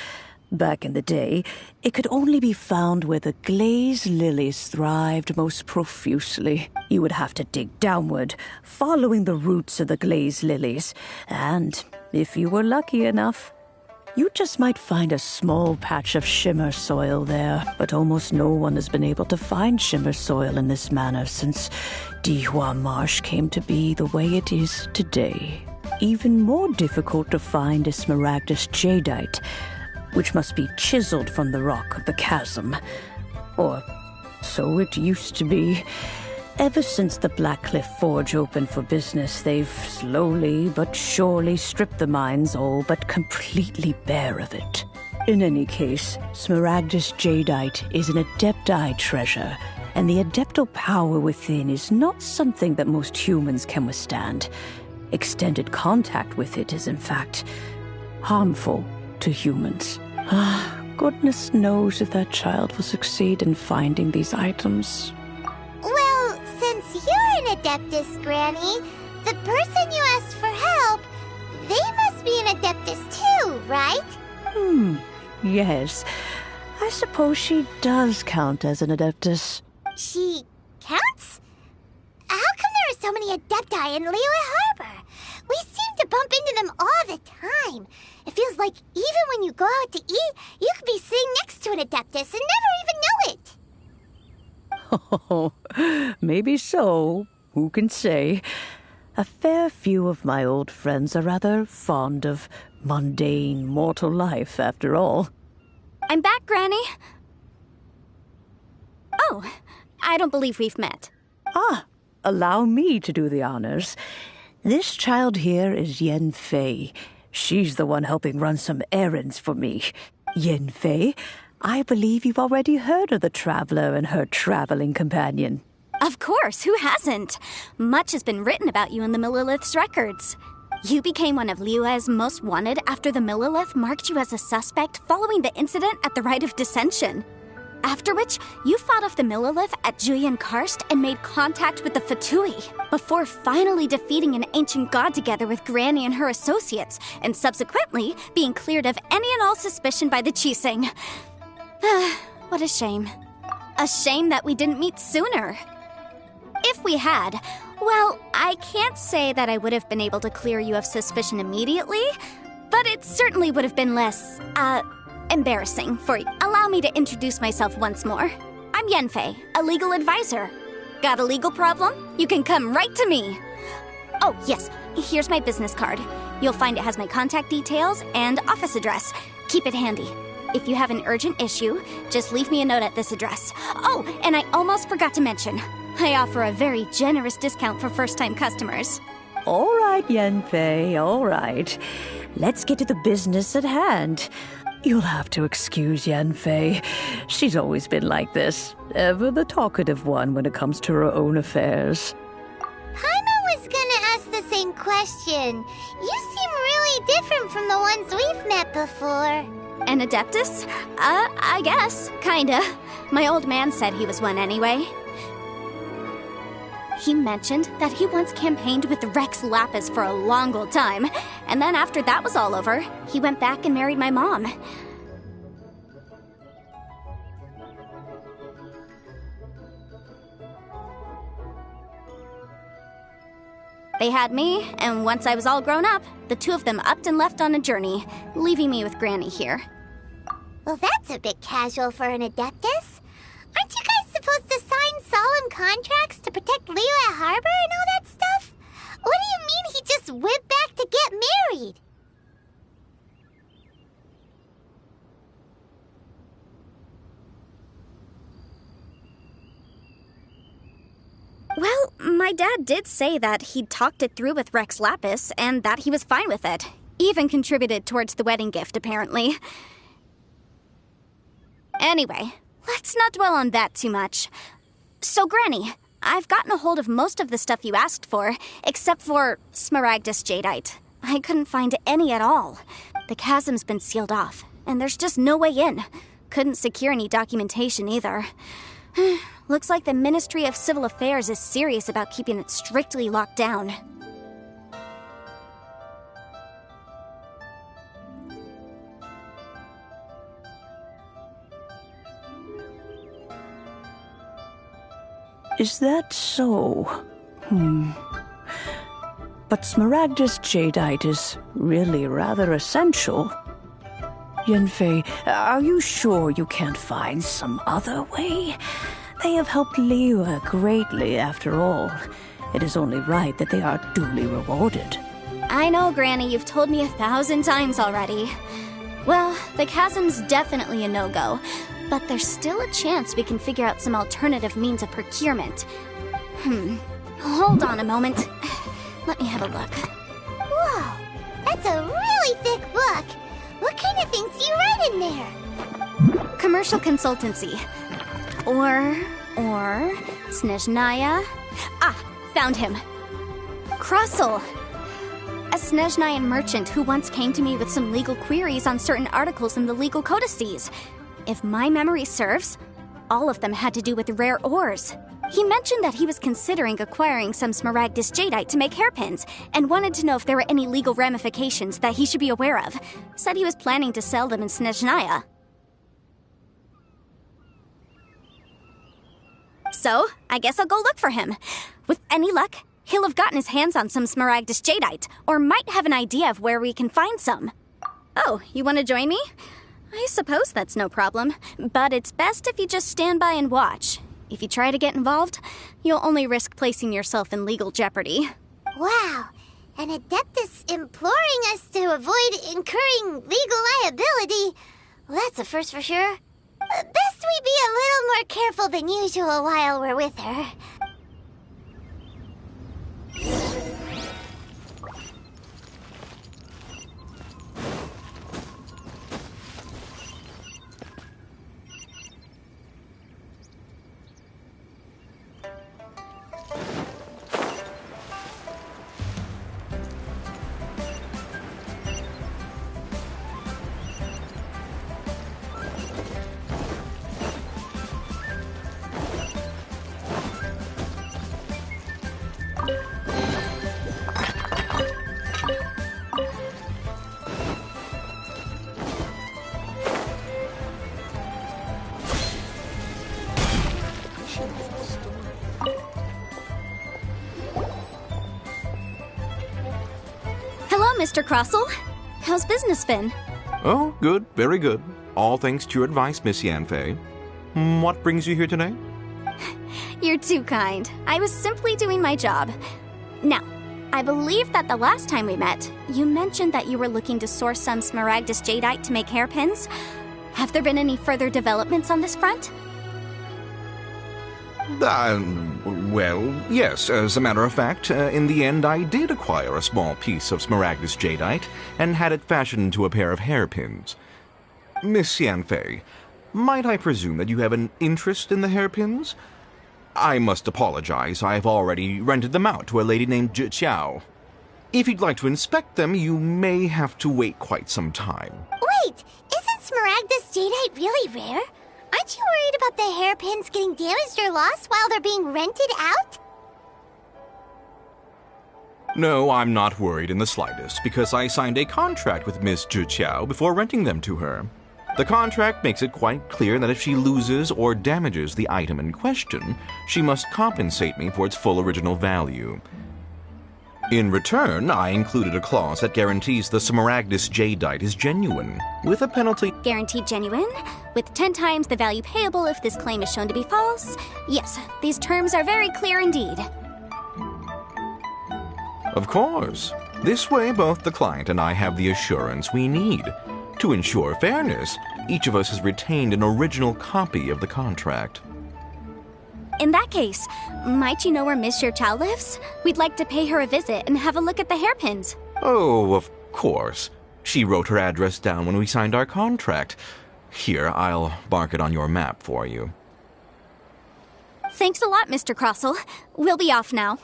Back in the day, it could only be found where the glaze lilies thrived most profusely. You would have to dig downward, following the roots of the glaze lilies, and if you were lucky enough, you just might find a small patch of shimmer soil there. But almost no one has been able to find shimmer soil in this manner since Liyue Marsh came to be the way it is today. Even more difficult to find is smaragdus jadeite, which must be chiseled from the rock of the chasm. Or so it used to be. Ever since the Blackcliff Forge opened for business, they've slowly but surely stripped the mines all but completely bare of it. In any case, smaragdus jadeite is an adepti treasure, and the adeptal power within is not something that most humans can withstand. Extended contact with it is, in fact, harmful to humans. Goodness knows if that child will succeed in finding these items. Well, since you're an Adeptus, Granny, the person you asked for help, they must be an Adeptus too, right? Yes. I suppose she does count as an Adeptus. She counts? How come there are so many Adepti in Liyue Harbor? We seem to bump into them all the time. It feels like even when you go out to eat, you could be sitting next to an Adeptus and never even know it. Oh, maybe so. Who can say? A fair few of my old friends are rather fond of mundane mortal life, after all. I'm back, Granny. Oh, I don't believe we've met. Allow me to do the honors. This child here is Yanfei. She's the one helping run some errands for me. Yanfei, I believe you've already heard of the Traveler and her traveling companion. Of course, who hasn't? Much has been written about you in the Millilith's records. You became one of Liyue's most wanted after the Millilith marked you as a suspect following the incident at the Rite of Dissension. After which, you fought off the Millilith at Julian Karst and made contact with the Fatui, before finally defeating an ancient god together with Granny and her associates, and subsequently being cleared of any and all suspicion by the Chiseng. What a shame. A shame that we didn't meet sooner. If we had, well, I can't say that I would have been able to clear you of suspicion immediately, but it certainly would have been less, embarrassing for you. Allow me to introduce myself once more. I'm Yanfei, a legal advisor. Got a legal problem? You can come right to me. Oh, yes, here's my business card. You'll find it has my contact details and office address. Keep it handy. If you have an urgent issue, just leave me a note at this address. Oh, and I almost forgot to mention, I offer a very generous discount for first-time customers. All right, Yanfei, all right. Let's get to the business at hand. You'll have to excuse Yanfei. She's always been like this, ever the talkative one when it comes to her own affairs. Paimon was gonna ask the same question. You seem really different from the ones we've met before. An Adeptus? I guess. Kinda. My old man said he was one anyway. He mentioned that he once campaigned with Rex Lapis for a long old time, and then after that was all over, he went back and married my mom. They had me, and once I was all grown up, the two of them upped and left on a journey, leaving me with Granny here. Well, that's a bit casual for an Adeptus. Aren't you guys supposed to sign solemn contracts to protect Liyue Harbor and all that stuff? What do you mean he just went back to get married? Well, my dad did say that he'd talked it through with Rex Lapis, and that he was fine with it. Even contributed towards the wedding gift, apparently. Anyway, let's not dwell on that too much. So, Granny, I've gotten a hold of most of the stuff you asked for, except for Smaragdus Jadeite. I couldn't find any at all. The chasm's been sealed off, and there's just no way in. Couldn't secure any documentation either. Looks like the Ministry of Civil Affairs is serious about keeping it strictly locked down. Is that so? But Smaragdus Jadeite is really rather essential. Yanfei, are you sure you can't find some other way? They have helped Liyue greatly, after all. It is only right that they are duly rewarded. I know, Granny, you've told me 1,000 times already. Well, the chasm's definitely a no-go, but there's still a chance we can figure out some alternative means of procurement. Hold on a moment. Let me have a look. Whoa, that's a really thick book. What kind of things do you write in there? Commercial consultancy. Or Snezhnaya. Ah, found him. Krusel. A Snezhnayan merchant who once came to me with some legal queries on certain articles in the legal codices. If my memory serves, all of them had to do with rare ores. He mentioned that he was considering acquiring some Smaragdus Jadeite to make hairpins, and wanted to know if there were any legal ramifications that he should be aware of. Said he was planning to sell them in Snezhnaya. So, I guess I'll go look for him. With any luck, he'll have gotten his hands on some Smaragdus Jadeite, or might have an idea of where we can find some. Oh, you want to join me? I suppose that's no problem, but it's best if you just stand by and watch. If you try to get involved, you'll only risk placing yourself in legal jeopardy. Wow, an Adeptus imploring us to avoid incurring legal liability. Well, that's a first for sure. Best we be a little more careful than usual while we're with her. Mr. Krusel. How's business been? Oh, good. Very good. All thanks to your advice, Miss Yanfei. What brings you here today? You're too kind. I was simply doing my job. Now, I believe that the last time we met, you mentioned that you were looking to source some Smaragdus Jadeite to make hairpins. Have there been any further developments on this front? Well, yes. As a matter of fact, in the end I did acquire a small piece of Smaragdus Jadeite and had it fashioned into a pair of hairpins. Miss Yanfei, might I presume that you have an interest in the hairpins? I must apologize, I've already rented them out to a lady named Zhi. If you'd like to inspect them, you may have to wait quite some time. Wait, isn't Smaragdus Jadeite really rare? Aren't you worried about the hairpins getting damaged or lost while they're being rented out? No, I'm not worried in the slightest, because I signed a contract with Miss Zhi Qiao before renting them to her. The contract makes it quite clear that if she loses or damages the item in question, she must compensate me for its full original value. In return, I included a clause that guarantees the Smaragdus jadeite is genuine, with a penalty. Guaranteed genuine, with 10 times the value payable if this claim is shown to be false. Yes, these terms are very clear indeed. Of course. This way, both the client and I have the assurance we need. To ensure fairness, each of us has retained an original copy of the contract. In that case, might you know where Miss Zhi Qiao lives? We'd like to pay her a visit and have a look at the hairpins. Oh, of course. She wrote her address down when we signed our contract. Here, I'll mark it on your map for you. Thanks a lot, Mr. Crossell. We'll be off now.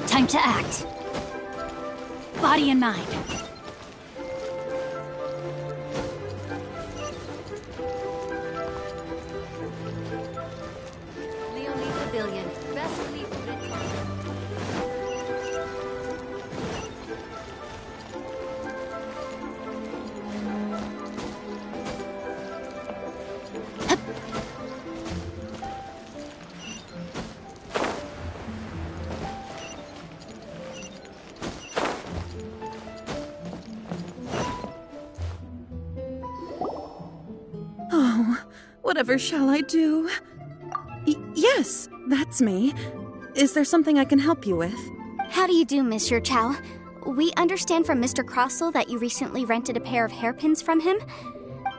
Time to act. Body and mind. Liyue Pavilion. Best seafood in town. Whatever shall I do? Yes, that's me. Is there something I can help you with? How do you do, Miss Zhi Qiao? We understand from Mr. Crossell that you recently rented a pair of hairpins from him.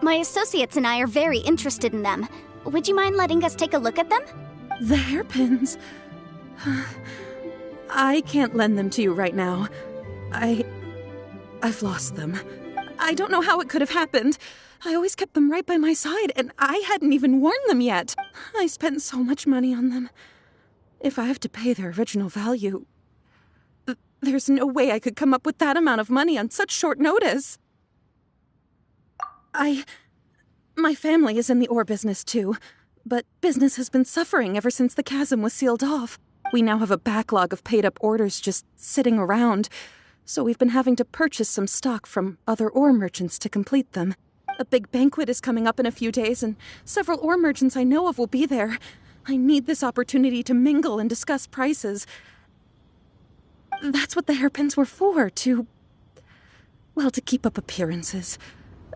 My associates and I are very interested in them. Would you mind letting us take a look at them? The hairpins? I can't lend them to you right now. I've lost them. I don't know how it could have happened. I always kept them right by my side, and I hadn't even worn them yet. I spent so much money on them. If I have to pay their original value, there's no way I could come up with that amount of money on such short notice. My family is in the ore business too, but business has been suffering ever since the chasm was sealed off. We now have a backlog of paid-up orders just sitting around, so we've been having to purchase some stock from other ore merchants to complete them. A big banquet is coming up in a few days, and several ore merchants I know of will be there. I need this opportunity to mingle and discuss prices. That's what the hairpins were for, to keep up appearances.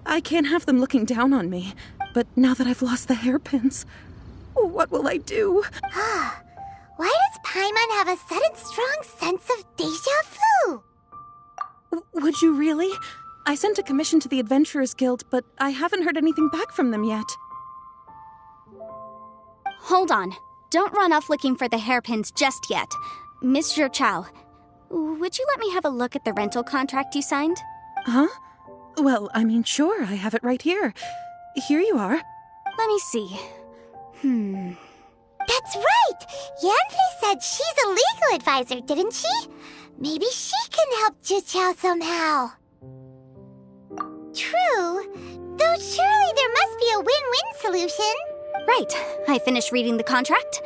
I can't have them looking down on me, but now that I've lost the hairpins, what will I do? Why does Paimon have a sudden strong sense of deja vu? Would you really? I sent a commission to the Adventurers Guild, but I haven't heard anything back from them yet. Hold on. Don't run off looking for the hairpins just yet. Miss Zhi Qiao, would you let me have a look at the rental contract you signed? Huh? Well, I mean, sure, I have it right here. Here you are. Let me see. That's right! Yanfei said she's a legal advisor, didn't she? Maybe she can help Zhi Qiao somehow. True, though surely there must be a win-win solution. Right. I finished reading the contract.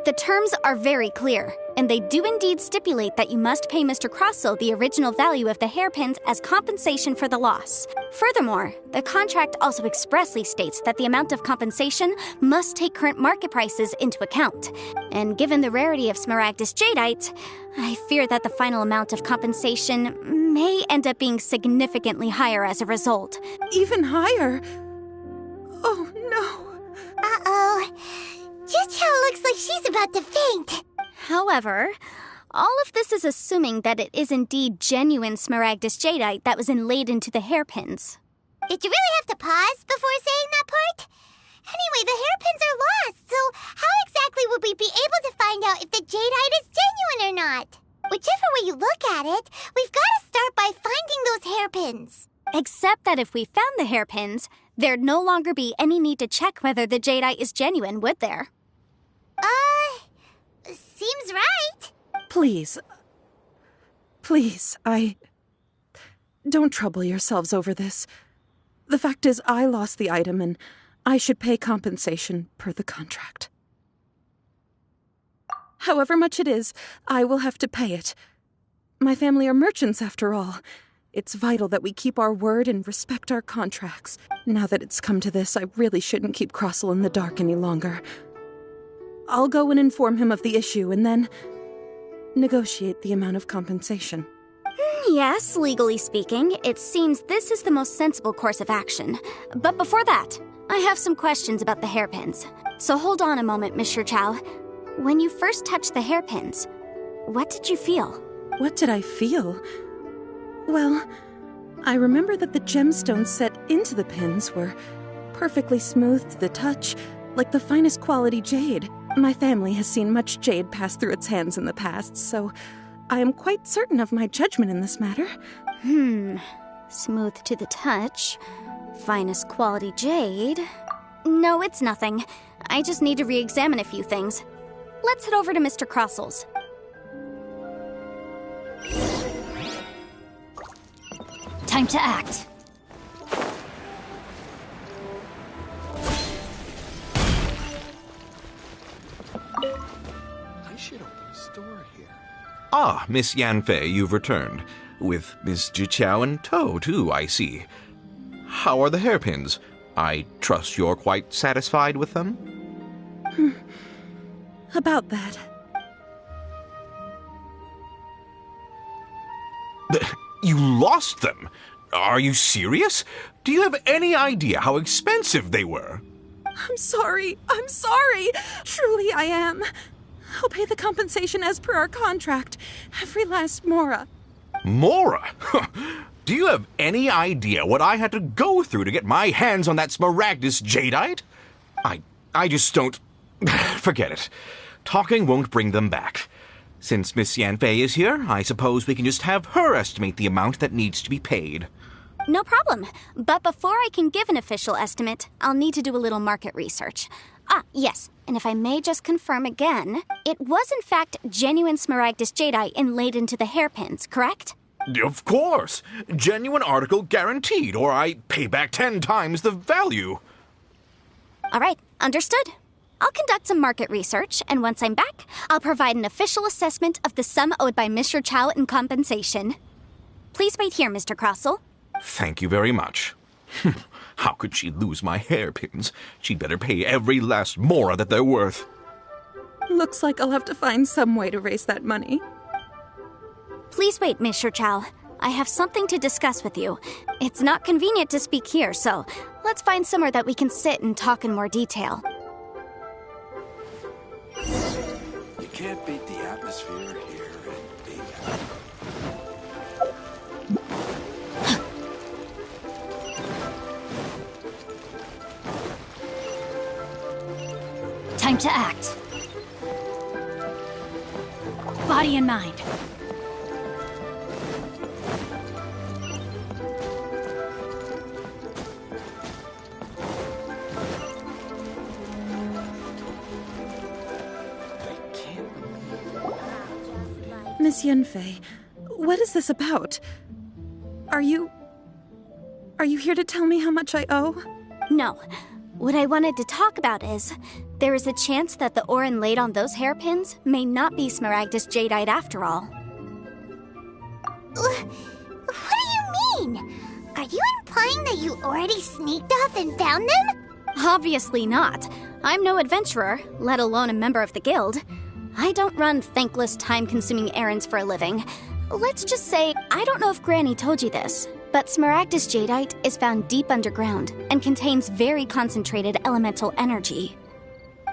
The terms are very clear, and they do indeed stipulate that you must pay Mr. Crossell the original value of the hairpins as compensation for the loss. Furthermore, the contract also expressly states that the amount of compensation must take current market prices into account. And given the rarity of Smaragdus jadeite, I fear that the final amount of compensation may end up being significantly higher as a result. Even higher? Oh, no. Uh-oh. Zhi Qiao looks like she's about to faint. However, all of this is assuming that it is indeed genuine Smaragdus jadeite that was inlaid into the hairpins. Did you really have to pause before saying that part? Anyway, the hairpins are lost, so how exactly would we be able to find out if the jadeite is genuine or not? Whichever way you look at it, we've got to start by finding those hairpins. Except that if we found the hairpins, there'd no longer be any need to check whether the jadeite is genuine, would there? Seems right. Please. Please, Don't trouble yourselves over this. The fact is, I lost the item, and I should pay compensation per the contract. However much it is, I will have to pay it. My family are merchants, after all. It's vital that we keep our word and respect our contracts. Now that it's come to this, I really shouldn't keep Crossell in the dark any longer. I'll go and inform him of the issue, and then negotiate the amount of compensation. Yes, legally speaking, it seems this is the most sensible course of action. But before that, I have some questions about the hairpins. So hold on a moment, Mr. Chow. When you first touched the hairpins, what did you feel? What did I feel? Well, I remember that the gemstones set into the pins were perfectly smooth to the touch, like the finest quality jade. My family has seen much jade pass through its hands in the past, so I am quite certain of my judgment in this matter. Smooth to the touch. Finest quality jade. No, it's nothing. I just need to re-examine a few things. Let's head over to Mr. Crossell's. Time to act. I should open a store here. Ah, Miss Yanfei, you've returned. With Miss Jiqiao in tow, too, I see. How are the hairpins? I trust you're quite satisfied with them? About that. You lost them? Are you serious? Do you have any idea how expensive they were? I'm sorry. Truly I am. I'll pay the compensation as per our contract. Every last mora. Mora? Do you have any idea what I had to go through to get my hands on that Smaragdus jadeite? I just don't... Forget it. Talking won't bring them back. Since Miss Yanfei is here, I suppose we can just have her estimate the amount that needs to be paid. No problem. But before I can give an official estimate, I'll need to do a little market research. Yes. And if I may just confirm again, it was in fact genuine Smaragdus jadeite inlaid into the hairpins, correct? Of course. Genuine article guaranteed, or I pay back 10 times the value. All right, understood. I'll conduct some market research, and once I'm back, I'll provide an official assessment of the sum owed by Mr. Chow in compensation. Please wait here, Mr. Crossell. Thank you very much. How could she lose my hairpins? She'd better pay every last mora that they're worth. Looks like I'll have to find some way to raise that money. Please wait, Mr. Chow. I have something to discuss with you. It's not convenient to speak here, so let's find somewhere that we can sit and talk in more detail. You can't beat the atmosphere here at Big Time to act. Body and mind. Miss Yanfei, what is this about? Are you here to tell me how much I owe? No. What I wanted to talk about is, there is a chance that the ore inlaid on those hairpins may not be Smaragdus jadeite after all. What do you mean? Are you implying that you already sneaked off and found them? Obviously not. I'm no adventurer, let alone a member of the guild. I don't run thankless, time-consuming errands for a living. Let's just say, I don't know if Granny told you this, but Smaragdus jadeite is found deep underground and contains very concentrated elemental energy.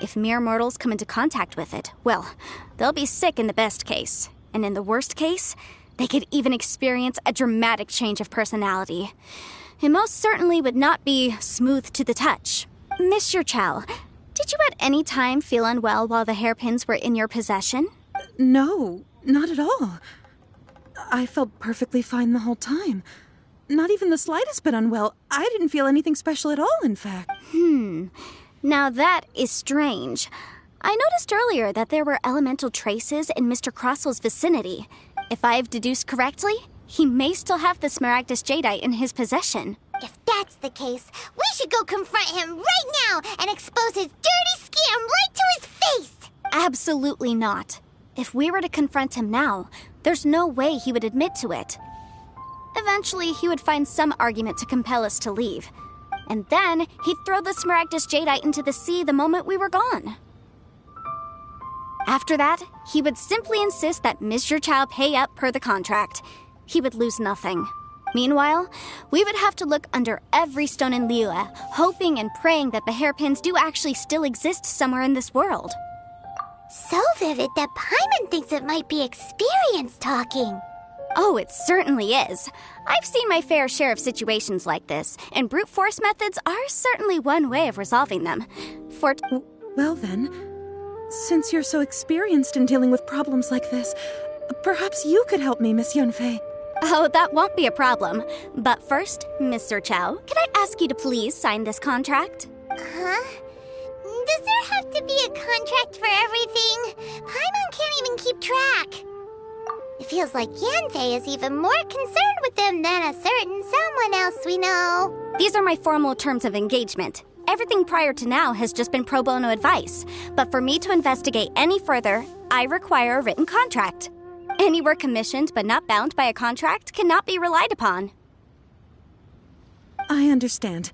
If mere mortals come into contact with it, well, they'll be sick in the best case. And in the worst case, they could even experience a dramatic change of personality. It most certainly would not be smooth to the touch. Mr. Chow, did you at any time feel unwell while the hairpins were in your possession? No, not at all. I felt perfectly fine the whole time. not even the slightest bit unwell. I didn't feel anything special at all, in fact. Now that is strange. I noticed earlier that there were elemental traces in Mr. Crossel's vicinity. If I've deduced correctly, he may still have the Smaragdus Jadeite in his possession. If that's the case, we should go confront him right now and expose his dirty scam right to his face! Absolutely not. If we were to confront him now, there's no way he would admit to it. Eventually, he would find some argument to compel us to leave. And then, he'd throw the Smaragdus Jadeite into the sea the moment we were gone. After that, he would simply insist that Mr. Chow pay up per the contract. He would lose nothing. Meanwhile, we would have to look under every stone in Liyue, hoping and praying that the hairpins do actually still exist somewhere in this world. So vivid that Paimon thinks it might be experience talking. Oh, it certainly is. I've seen my fair share of situations like this, and brute force methods are certainly one way of resolving them. Well then, since you're so experienced in dealing with problems like this, perhaps you could help me, Miss Yunfei. Oh, that won't be a problem. But first, Mr. Chow, can I ask you to please sign this contract? Huh? Does there have to be a contract for everything? Paimon can't even keep track. It feels like Yanfei is even more concerned with them than a certain someone else we know. These are my formal terms of engagement. Everything prior to now has just been pro bono advice. But for me to investigate any further, I require a written contract. Any work commissioned but not bound by a contract cannot be relied upon. I understand.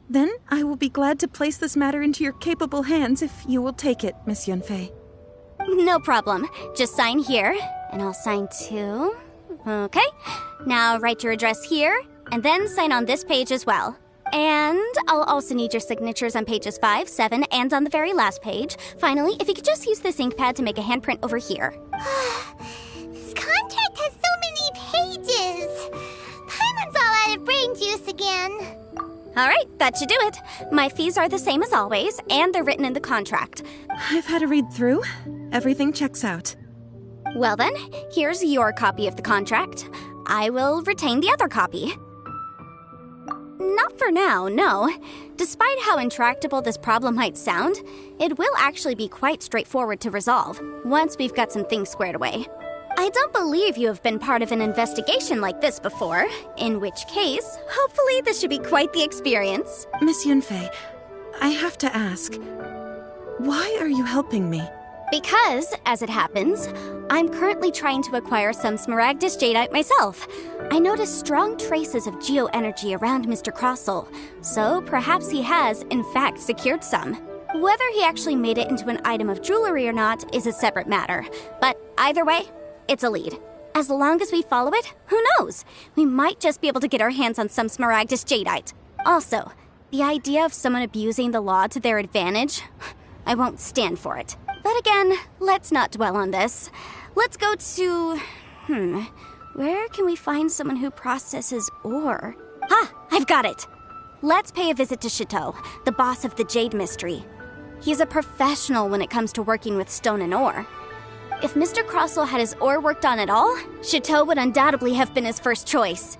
Then I will be glad to place this matter into your capable hands if you will take it, Miss Yunfei. No problem. Just sign here, and I'll sign too. Okay. Now write your address here, and then sign on this page as well. And I'll also need your signatures on pages 5, 7, and on the very last page. Finally, if you could just use this ink pad to make a handprint over here. This contract has so many pages. Paimon's all out of brain juice again. All right, that should do it. My fees are the same as always, and they're written in the contract. I've had a read through. Everything checks out. Well then, here's your copy of the contract. I will retain the other copy. Not for now, no. Despite how intractable this problem might sound, it will actually be quite straightforward to resolve, once we've got some things squared away. I don't believe you have been part of an investigation like this before, in which case, hopefully this should be quite the experience. Miss Yunfei, I have to ask, why are you helping me? Because, as it happens, I'm currently trying to acquire some Smaragdus Jadeite myself. I noticed strong traces of geo-energy around Mr. Crossel, so perhaps he has, in fact, secured some. Whether he actually made it into an item of jewelry or not is a separate matter, but either way, it's a lead. As long as we follow it, who knows? We might just be able to get our hands on some Smaragdus Jadeite. Also, the idea of someone abusing the law to their advantage, I won't stand for it. But again, let's not dwell on this. Let's go to... where can we find someone who processes ore? I've got it! Let's pay a visit to Chateau, the boss of the Jade Mystery. He's a professional when it comes to working with stone and ore. If Mr. Crossel had his ore worked on at all, Chateau would undoubtedly have been his first choice.